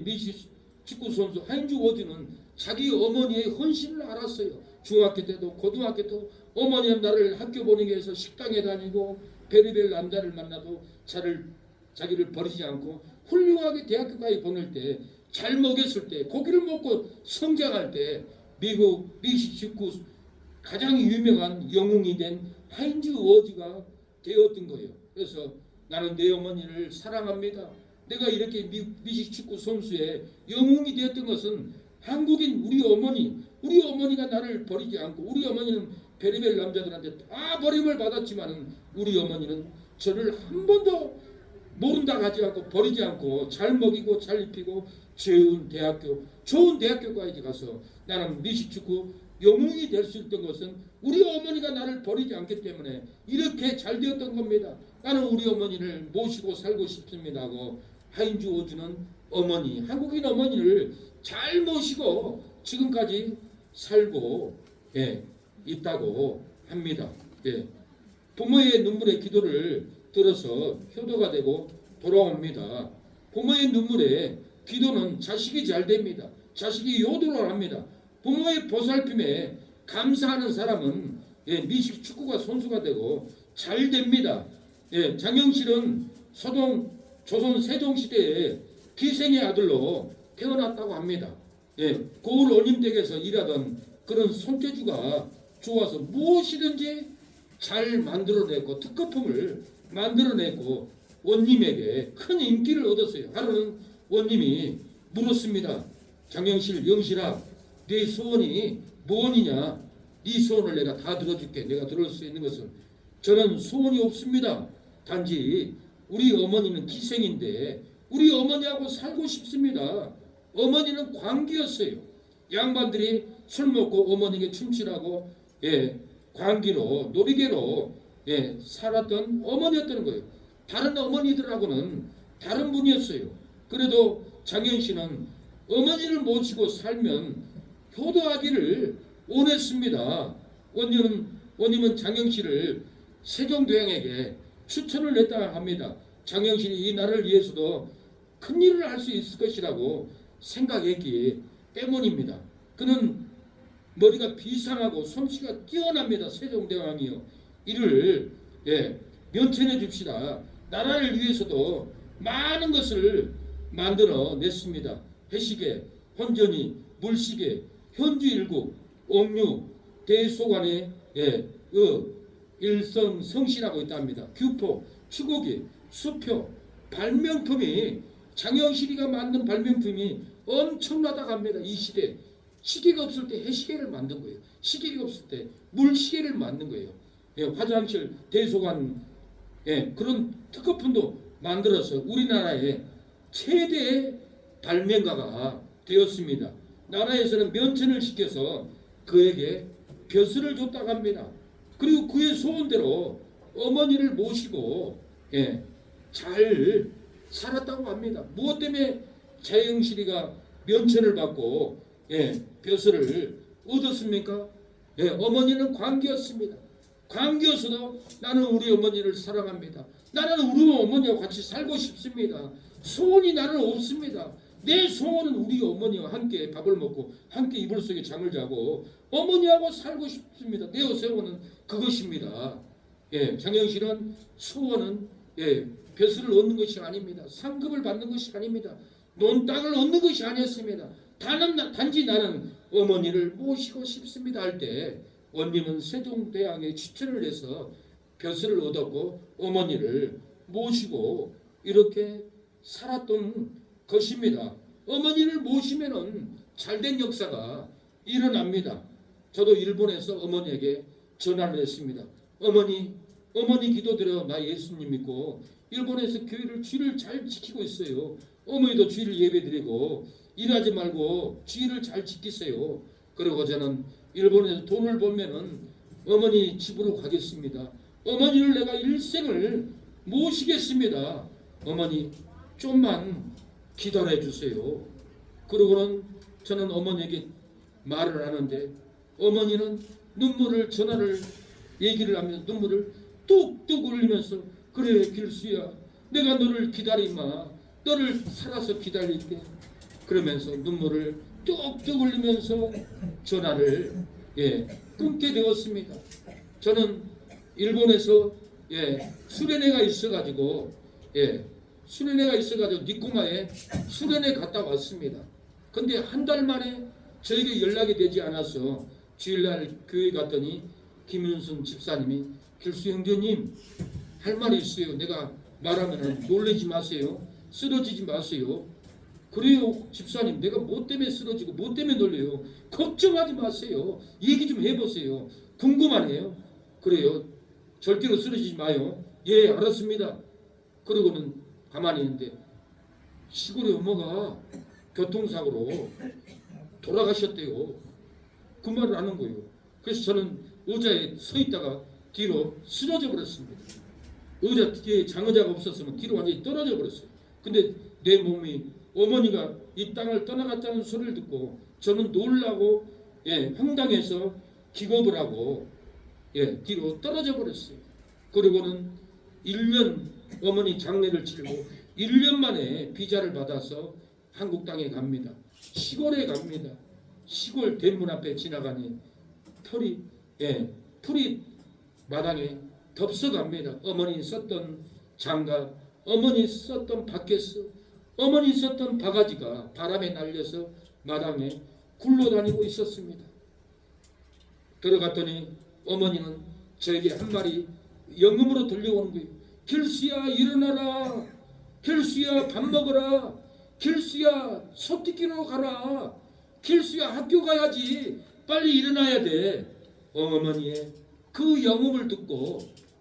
미식 축구 선수 하인즈 워즈는 자기 어머니의 헌신을 알았어요. 중학교 때도 고등학교 때도 어머니는 나를 학교 보내기 위해서 식당에 다니고 별의별 남자를 만나도 자기를 버리지 않고 훌륭하게 대학교까지 보낼 때 잘 먹였을 때 고기를 먹고 성장할 때 미국 미식 축구 가장 유명한 영웅이 된 하인즈 워즈가 되었던 거예요. 그래서 나는 내 어머니를 사랑합니다. 내가 이렇게 미식 축구 선수의 영웅이 되었던 것은 한국인 우리 어머니가 나를 버리지 않고 우리 어머니는 별의별 남자들한테 다 버림을 받았지만 우리 어머니는 저를 한 번도 모른다 하지 않고 버리지 않고 잘 먹이고 잘 입히고 좋은 대학교까지 가서 나는 미식축구 영웅이 될 수 있던 것은 우리 어머니가 나를 버리지 않기 때문에 이렇게 잘 되었던 겁니다. 나는 우리 어머니를 모시고 살고 싶습니다 하고 하인즈 워즈는 한국인 어머니를 잘 모시고 지금까지 살고 있다고 합니다. 부모의 눈물의 기도를 들어서 효도가 되고 돌아옵니다. 부모의 눈물에 기도는 자식이 잘 됩니다. 자식이 효도를 합니다. 부모의 보살핌에 감사하는 사람은 미식 축구가 선수가 되고 잘 됩니다. 장영실은 조선 세종시대에 기생의 아들로 태어났다고 합니다. 고을 원림댁에서 일하던 그런 손재주가 좋아서 무엇이든지 잘 만들어냈고 특허품을 만들어냈고 원님에게 큰 인기를 얻었어요. 하루는 원님이 물었습니다. 장영실, 영실아, 네 소원이 무엇이냐? 네 소원을 내가 다 들어줄게. 내가 들을 수 있는 것은 저는 소원이 없습니다. 단지 우리 어머니는 기생인데 우리 어머니하고 살고 싶습니다. 어머니는 광기였어요. 양반들이 술 먹고 어머니에게 춤추라고 광기로 놀이개로 살았던 어머니였던 거예요. 다른 어머니들하고는 다른 분이었어요. 그래도 장영씨는 어머니를 모시고 살면 효도하기를 원했습니다. 원님은 장영씨를 세종대왕에게 추천을 했다 합니다. 장영실이 이 나라를 위해서도 큰 일을 할 수 있을 것이라고 생각했기 때문입니다. 그는 머리가 비상하고 솜씨가 뛰어납니다. 세종대왕이요. 이를 면천해 줍시다. 나라를 위해서도 많은 것을 만들어냈습니다. 해시계, 혼전이, 물시계, 현주일국, 옥류, 대소관의 일성 성씨라고 있답니다. 규포, 추고기, 수표, 발명품이 장영실이가 만든 발명품이 엄청나다고 합니다. 이 시대 시계가 없을 때 해시계를 만든 거예요. 시계가 없을 때 물시계를 만든 거예요. 화장실, 대소관 그런 특허품도 만들어서 우리나라의 최대의 발명가가 되었습니다. 나라에서는 면천을 시켜서 그에게 벼슬을 줬다고 합니다. 그리고 그의 소원대로 어머니를 모시고 잘 살았다고 합니다. 무엇 때문에 자영실이가 면천을 받고 벼슬을 얻었습니까? 어머니는 광기였습니다. 광기여서도 나는 우리 어머니를 사랑합니다. 나는 우리 어머니와 같이 살고 싶습니다. 소원이 나는 없습니다. 내 소원은 우리 어머니와 함께 밥을 먹고 함께 이불 속에 잠을 자고 어머니하고 살고 싶습니다. 내 소원은 그것입니다. 장영실은 소원은 벼슬을 얻는 것이 아닙니다. 상급을 받는 것이 아닙니다. 논땅을 얻는 것이 아니었습니다. 단지 나는 어머니를 모시고 싶습니다 할 때 원님은 세종대왕에 추천을 해서 벼슬을 얻었고 어머니를 모시고 이렇게 살았던 것입니다. 어머니를 모시면은 잘된 역사가 일어납니다. 저도 일본에서 어머니에게 전화를 했습니다. 어머니 기도드려 나 예수님 믿고 일본에서 교회를 주의를 잘 지키고 있어요. 어머니도 주의를 예배드리고 일하지 말고 주의를 잘 지키세요. 그리고 저는 일본에서 돈을 벌면은 어머니 집으로 가겠습니다. 어머니를 내가 일생을 모시겠습니다. 어머니 좀만 기다려 주세요. 그러고는 저는 어머니에게 말을 하는데 어머니는 전화를 얘기를 하면서 눈물을 뚝뚝 흘리면서 그래 길수야 내가 너를 기다리마 너를 살아서 기다릴게 그러면서 눈물을 뚝뚝 흘리면서 전화를 끊게 되었습니다. 저는 일본에서 수련회가 있어가지고 니꼬마에 수련회 갔다 왔습니다. 근데 한 달 만에 저에게 연락이 되지 않아서 주일날 교회 갔더니 김윤순 집사님이 길수 형제님 할 말이 있어요. 내가 말하면 놀라지 마세요. 쓰러지지 마세요. 그래요 집사님 내가 뭐 때문에 쓰러지고 뭐 때문에 놀래요. 걱정하지 마세요. 얘기 좀 해보세요. 궁금하네요. 그래요. 절대로 쓰러지지 마요. 예 알았습니다. 그러고는 가만히 있는데 시골에 엄마가 교통사고로 돌아가셨대요. 그 말을 하는 거예요. 그래서 저는 의자에 서 있다가 뒤로 쓰러져 버렸습니다. 의자 뒤에 장의자가 없었으면 뒤로 완전히 떨어져 버렸어요. 근데 내 몸이 어머니가 이 땅을 떠나갔다는 소리를 듣고 저는 놀라고 황당해서 기겁을 하고 뒤로 떨어져 버렸어요. 그리고는 1년 어머니 장례를 치르고 1년 만에 비자를 받아서 한국 땅에 갑니다. 시골에 갑니다. 시골 대문 앞에 지나가니 풀이 마당에 덥석합니다. 어머니 썼던 장갑, 어머니 썼던 바켓스, 어머니 썼던 바가지가 바람에 날려서 마당에 굴러다니고 있었습니다. 들어갔더니 어머니는 저에게 한 말이 영음으로 들려오는 거예요. 길수야 일어나라. 길수야 밥 먹어라. 길수야 소띠끼러 가라. 길수야 학교 가야지. 빨리 일어나야 돼. 어머니의 그 영음을 듣고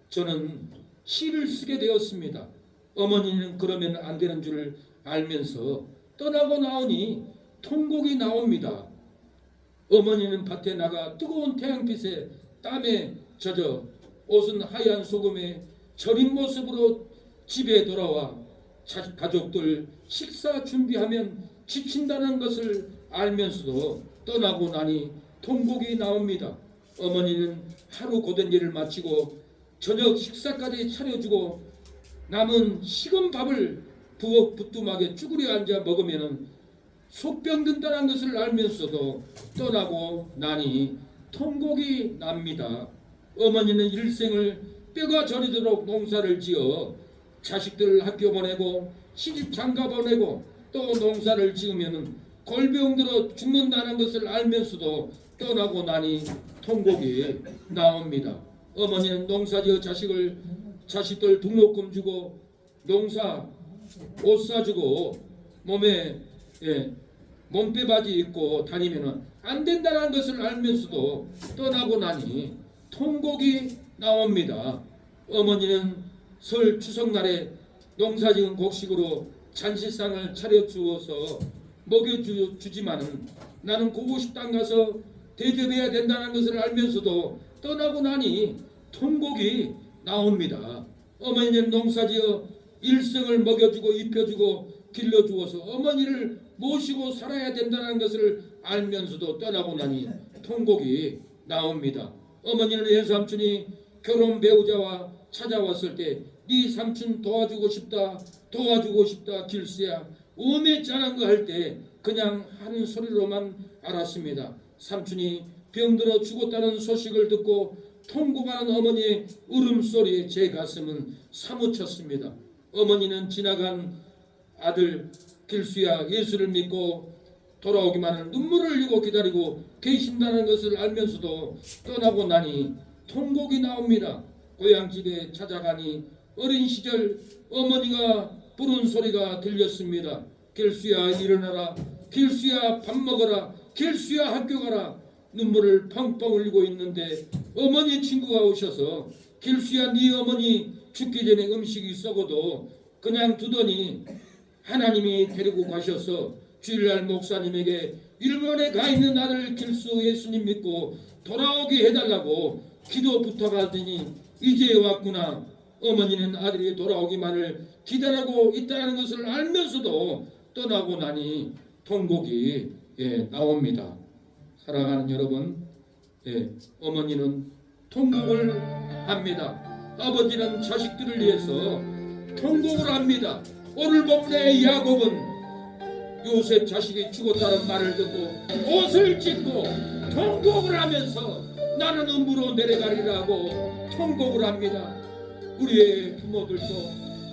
저는 시를 쓰게 되었습니다. 어머니는 그러면 안 되는 줄 알면서 떠나고 나오니 통곡이 나옵니다. 어머니는 밭에 나가 뜨거운 태양빛에 땀에 젖어 옷은 하얀 소금에 절인 모습으로 집에 돌아와 가족들 식사 준비하면 지친다는 것을 알면서도 떠나고 나니 통곡이 나옵니다. 어머니는 하루 고된 일을 마치고 저녁 식사까지 차려주고 남은 식은 밥을 부뚜막에 쭈그려 앉아 먹으면 속병 든다는 것을 알면서도 떠나고 나니 통곡이 납니다. 어머니는 일생을 뼈가 저리도록 농사를 지어 자식들을 학교 보내고 시집 장가 보내고 또 농사를 지으면 골병 들어 죽는다는 것을 알면서도 떠나고 나니 통곡이 나옵니다. 어머니는 농사지어 자식들 등록금 주고 농사 옷 사주고 몸에 몸빼바지 입고 다니면 안 된다는 것을 알면서도 떠나고 나니 통곡이 나옵니다. 어머니는 설 추석날에 농사지은 곡식으로 잔치상을 차려주어서 먹여주지만은 나는 고고 식당 가서 대접해야 된다는 것을 알면서도 떠나고 나니 통곡이 나옵니다. 어머니는 농사지어 일생을 먹여주고 입혀주고 길러주어서 어머니를 모시고 살아야 된다는 것을 알면서도 떠나고 나니 통곡이 나옵니다. 어머니는 외삼촌이 결혼 배우자와 찾아왔을 때 네 삼촌 도와주고 싶다 길수야 오메 짠한 거 할 때 그냥 하는 소리로만 알았습니다. 삼촌이 병들어 죽었다는 소식을 듣고 통곡하는 어머니의 울음소리에 제 가슴은 사무쳤습니다. 어머니는 지나간 아들 길수야 예수를 믿고 돌아오기만을 눈물을 흘리고 기다리고 계신다는 것을 알면서도 떠나고 나니 통곡이 나옵니다. 고향집에 찾아가니 어린 시절 어머니가 부른 소리가 들렸습니다. 길수야 일어나라, 길수야 밥 먹어라, 길수야 학교 가라. 눈물을 펑펑 흘리고 있는데 어머니 친구가 오셔서 길수야 네 어머니 죽기 전에 음식이 썩어도 그냥 두더니 하나님이 데리고 가셔서 주일날 목사님에게 일본에 가 있는 아들 길수 예수님 믿고 돌아오게 해달라고 기도 부탁하더니 이제 왔구나. 어머니는 아들이 돌아오기만을 기다리고 있다는 것을 알면서도 떠나고 나니 통곡이 나옵니다. 사랑하는 여러분, 어머니는 통곡을 합니다. 아버지는 자식들을 위해서 통곡을 합니다. 오늘 본문의 야곱은 요셉 자식이 죽었다는 말을 듣고 옷을 찢고 통곡을 하면서 나는 음부로 내려가리라고 통곡을 합니다. 우리의 부모들도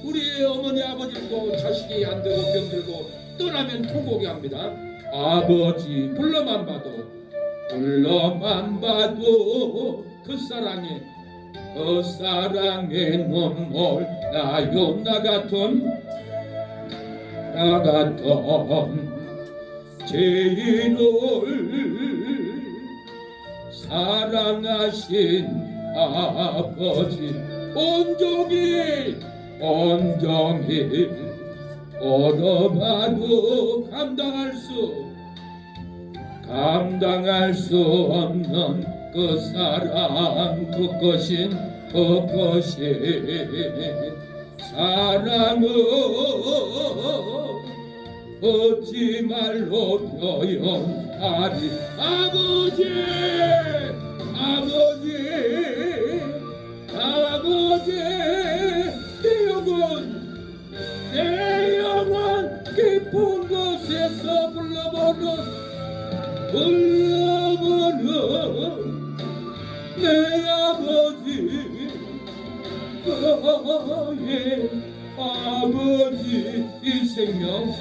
우리의 어머니 아버지도 자식이 안 되고 병들고 떠나면 통곡이 합니다. 아버지 불러만 봐도 그 사랑에 눈물 나요 나 같은 죄인을 사랑하신 아버지 온종일 얼어봐도 감당할 수 없는 그 사랑 그것인 사랑은 어찌 말로 표현하리. 아버지 내 영혼 깊은 곳에서 불러보는 내 아버지 너의 아버지 이 생명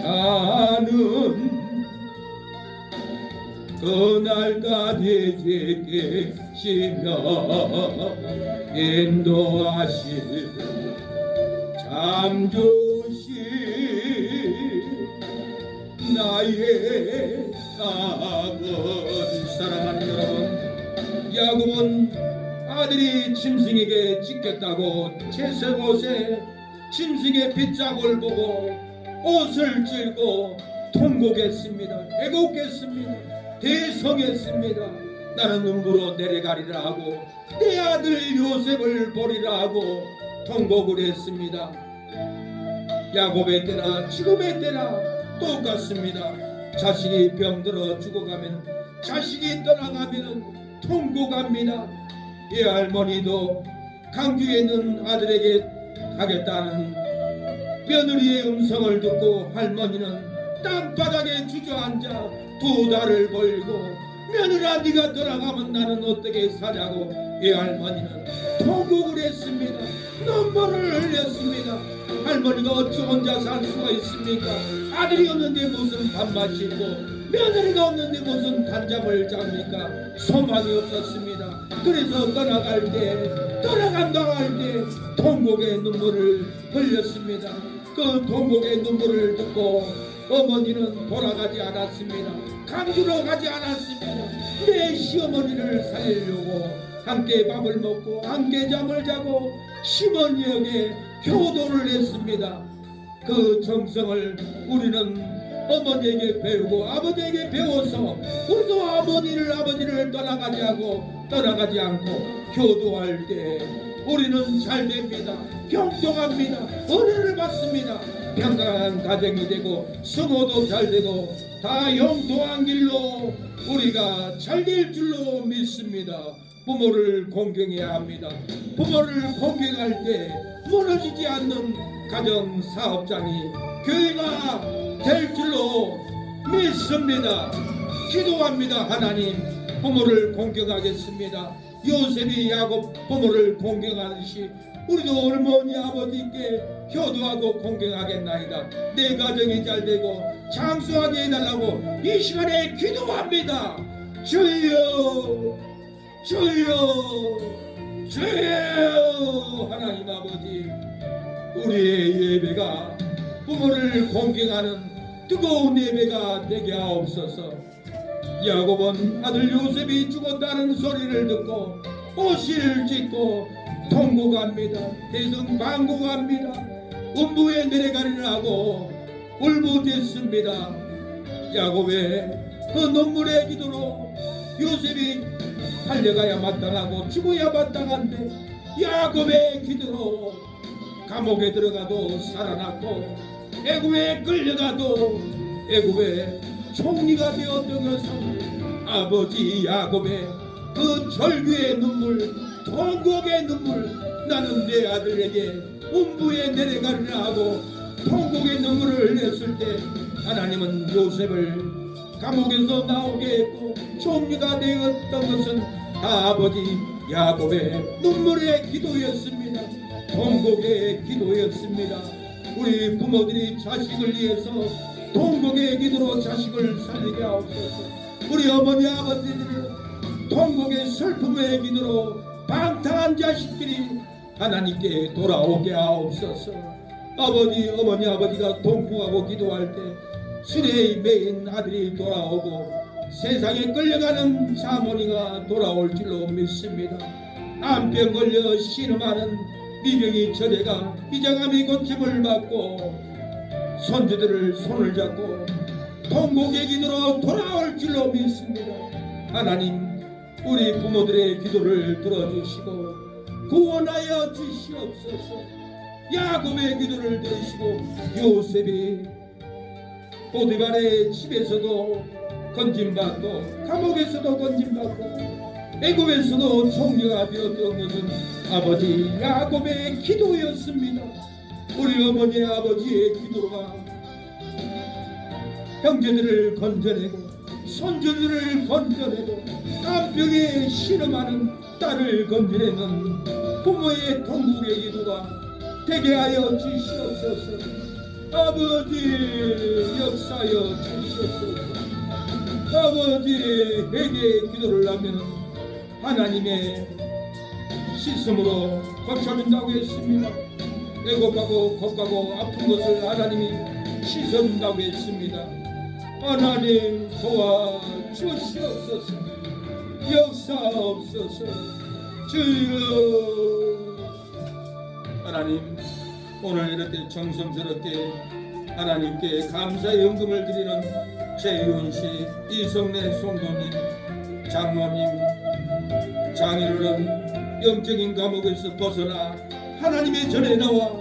나는 그날까지 지키시며 인도하실 잠조시 나의 아버지. 사랑하는 여러분, 야곱은 아들이 짐승에게 찢겼다고 채색 옷에 짐승의 핏자국을 보고 옷을 찢고 통곡했습니다. 애곡했습니다. 대성했습니다. 나는 음부로 내려가리라 하고 내 아들 요셉을 보리라 하고 통곡을 했습니다. 야곱의 때나 지금의 때나 똑같습니다. 자식이 병들어 죽어가면 자식이 떠나가면 통곡합니다. 이 할머니도 강주에 있는 아들에게 가겠다는 며느리의 음성을 듣고 할머니는 땅바닥에 주저앉아 두 달을 벌고 며느라 네가 돌아가면 나는 어떻게 사냐고 이 할머니는 통곡을 했습니다. 눈물을 흘렸습니다. 할머니가 어찌 혼자 살 수가 있습니까? 아들이 없는데 무슨 밥맛 씻고 며느리가 없는데 무슨 단잠을 잡니까? 소망이 없었습니다. 그래서 떠나간다 할 때 통곡의 눈물을 흘렸습니다. 그 통곡의 눈물을 듣고 어머니는 돌아가지 않았습니다. 강주로 가지 않았습니다. 내 시어머니를 살리려고 함께 밥을 먹고 함께 잠을 자고 시어머니에게 효도를 했습니다. 그 정성을 우리는 어머니에게 배우고 아버지에게 배워서 우리도 아버지를 떠나가지 하고 떠나가지 않고 효도할 때 우리는 잘 됩니다. 경통합니다. 은혜를 받습니다. 평강한 가정이 되고 성호도 잘 되고 다 영통한 길로 우리가 잘 될 줄로 믿습니다. 부모를 공경해야 합니다. 부모를 공경할 때 무너지지 않는 가정 사업장이 교회가 될 줄로 믿습니다. 기도합니다. 하나님, 부모를 공경하겠습니다. 요셉이 야곱 부모를 공경하듯이 우리도 어머니 아버지께 효도하고 공경하겠나이다. 내 가정이 잘 되고 장수하게 해달라고 이 시간에 기도합니다. 주여, 주여, 주여. 하나님 아버지, 우리의 예배가 부모를 공경하는 뜨거운 예배가 되게 하옵소서. 야곱은 아들 요셉이 죽었다는 소리를 듣고 옷을 찢고 통곡합니다. 대성방곡합니다. 음부에 내려가리라 하고 울부짖습니다. 야곱의 그 눈물의 기도로 요셉이 달려가야 마땅하고 죽어야 마땅한데 야곱의 기도로 감옥에 들어가도 살아났고 애굽에 끌려가도 애굽의 총리가 되었던 것은 아버지 야곱의 그 절규의 눈물, 통곡의 눈물, 나는 내 아들에게 음부에 내려가리라 하고 통곡의 눈물을 흘렸을 때 하나님은 요셉을 감옥에서 나오게 했고 총리가 되었던 것은 다 아버지 야곱의 눈물의 기도였습니다. 통곡의 기도였습니다. 우리 부모들이 자식을 위해서 통곡의 기도로 자식을 살리게 하옵소서. 우리 어머니 아버지들이 통곡의 슬픔의 기도로 방탕한 자식들이 하나님께 돌아오게 하옵소서. 아버지 어머니 아버지가 통곡하고 기도할 때 수레에 매인 아들이 돌아오고 세상에 끌려가는 사모니가 돌아올 줄로 믿습니다. 암병 걸려 신음하는 미병이 저대가 비장함이 고침을 받고 손주들을 손을 잡고 통곡의 기도로 돌아올 줄로 믿습니다. 하나님, 우리 부모들의 기도를 들어주시고 구원하여 주시옵소서. 야곱의 기도를 들으시고 요셉이 보디발의 집에서도 건진받고 감옥에서도 건진받고 애굽에서도 총리가 되었던 것은 아버지 야곱의 기도였습니다. 우리 어머니 아버지의 기도가 형제들을 건져내고 손주들을 건져내고 암병에 신음하는 딸을 건져내는 부모의 통곡의 기도가 되게 하여 주시옵소서. 아버지 역사여 주시옵소서. 아버지 회개의 기도를 하면 하나님의 씻음으로 고쳐준다고 했습니다. 애곡하고 곡하고 아픈 것을 하나님이 씻어준다고 했습니다. 하나님 도와 주시옵소서. 역사옵소서. 주여. 하나님, 오늘 이렇게 정성스럽게 하나님께 감사의 연금을 드리는 최윤씨, 이성래 송도님, 장모님, 장인어른 영적인 감옥에서 벗어나 하나님의 전에 나와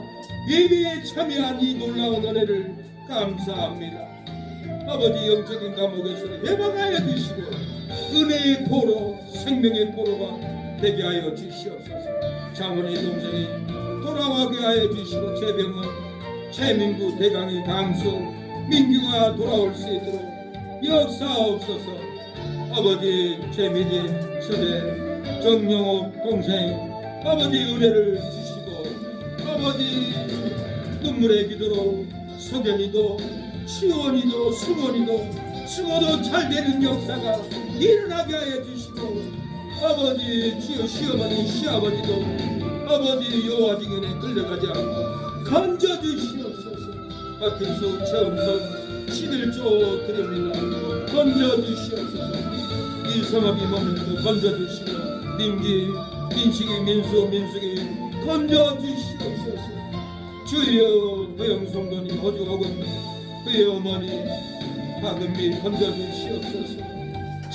예배에 참여한 이 놀라운 은혜를 감사합니다. 아버지 영적인 감옥에서 해방하여 주시고 은혜의 포로, 생명의 포로가 되게 하여 주시옵소서. 장모의 동생이 돌아가게 하여 주시고 최병원, 최민구, 대강의 강수, 민규가 돌아올 수 있도록 역사옵소서. 아버지 최미진, 서대, 정영옥 동생, 아버지 은혜를 주시고 아버지 눈물의 기도로 석연이도 시원이도 승원이도 죽어도 잘 되는 역사가 일어나게 하여 주시고 아버지 주여 시어머니 시아버지도 아버지 여호와 증인에 끌려가지 않고 건져주시옵소서. 박hin수 최음성 11조 드립니다. 건져주시옵소서. 이성업이 몸도 건져주시고 민기, 민식이, 민수, 민숙이 건져주시옵소서. 주여 허영성도님, 호주옥은 그의 어머니 박은미 건져주시옵소서.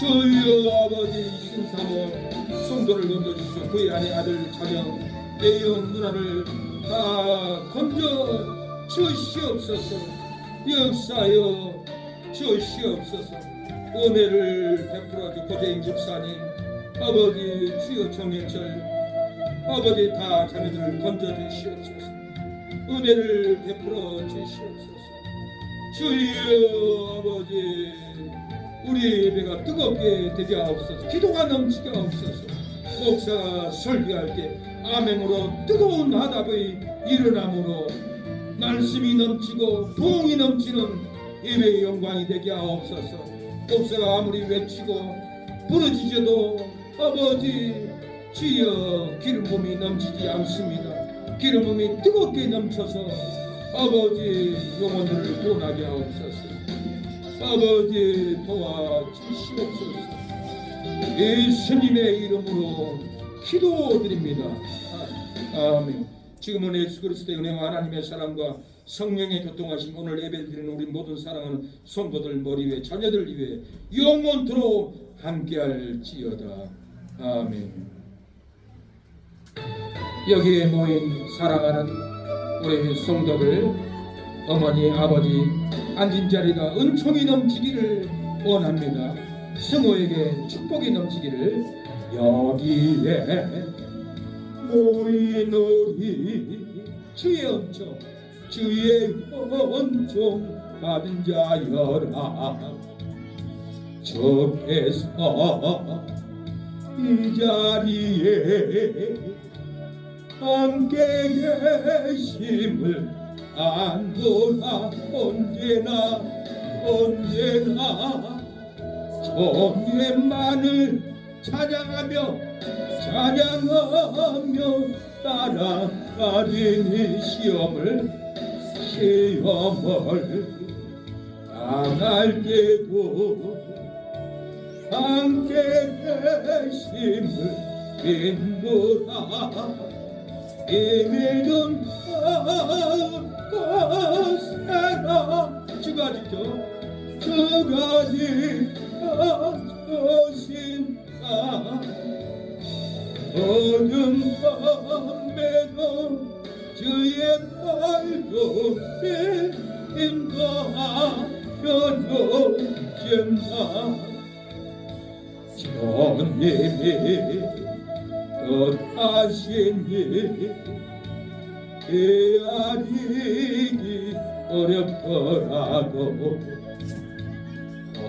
주여 아버지 신사모 성도를 건져주시고 그의 아내 아들 자녀 애영 누나를 다 건져 주시옵소서. 역사여 주시옵소서. 은혜를 베풀어 주 고재인 집사님 아버지 주여 정해철 아버지 다 자녀들을 건져 주시옵소서. 은혜를 베풀어 주시옵소서. 주여 아버지 우리 예배가 뜨겁게 되게 하옵소서. 기도가 넘치게 하옵소서. 목사가 설교할 때 아멘으로 뜨거운 화답의 일어남으로 말씀이 넘치고 부흥이 넘치는 예배의 영광이 되게 하옵소서. 목사가 아무리 외치고 부르짖어도 아버지 주여 기름 부음이 넘치지 않습니다. 기름 부음이 뜨겁게 넘쳐서 아버지 영혼들을 구원하게 하옵소서. 아버지 도와주시옵소서. 예수님의 이름으로 기도드립니다. 아멘. 지금은 예수 그리스도의 은혜와 하나님의 사랑과 성령의 교통하심 오늘 예배를 드리는 우리 모든 사랑하는 성도들 머리 위에 자녀들 위에 영원토록 함께할지어다. 아멘. 여기에 모인 사랑하는 우리 성도들 어머니 아버지 앉은 자리가 은총이 넘치기를 원합니다. 성호에게 축복이 넘치기를 여기에 모인 우리 주의 은총 주의 은총 받은 자여라. 주께서 이 자리에 함께 계심을 안도나 언제나 존재만을 찬양하며 따라가리니 시험을 당할 때도 함께 계심을 믿노라. 믿음 가세라. 주가 지켜주신다. 어둠 밤에도 주의 팔도 인도하여 주신다. 주님이 뜻하시니 헤아리기 어렵더라도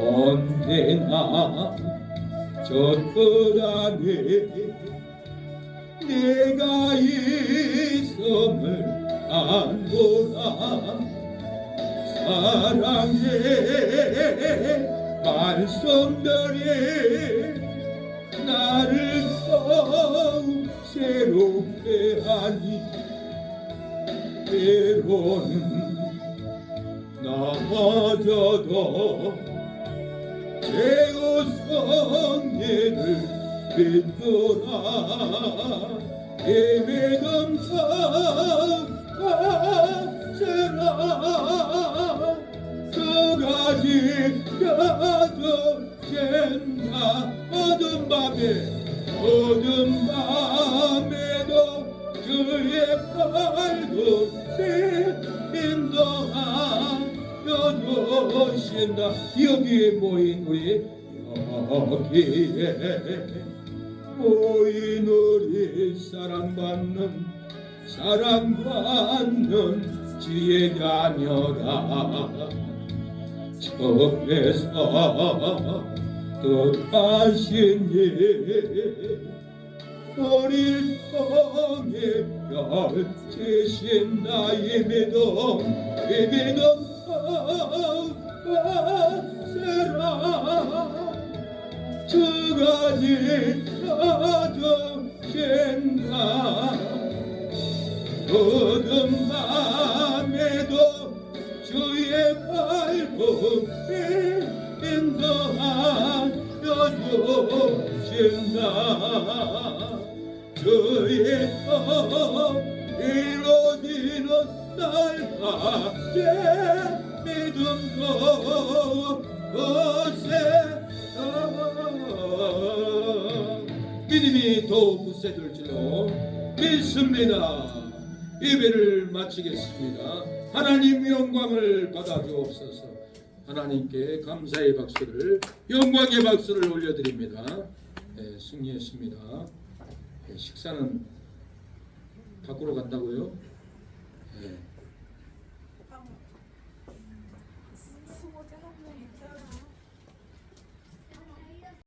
언제나 저 끝 안에 내가 있음을 안보라. 사랑의 말씀들이 나를 더욱 새롭게 하니 때로는 넘어져도 제우성례를 믿노라. 예배금 가세라. 그가 지켜주신다. 어둠 밤에도 주의 팔도 인도하여 주신다. 여기에 모인 우리 여기에 모인 우리 사랑받는 주의 자녀라. 주께서 뜻하신 일 우리를 통해 펼치신다. 예배도 가세라. 주가 지켜주신다. 어둠 밤에도 주의 발굽에 인도하여 주신다. 주의 뜻 이루어지는 날까지 믿음도 거세라. 믿음이 더욱 굳세질 줄로 믿습니다. 예배를 마치겠습니다. 하나님 영광을 받아주옵소서. 하나님께 감사의 박수를, 영광의 박수를 올려드립니다. 네, 승리했습니다. 네, 식사는 밖으로 간다고요? 네. 수고자 한 명이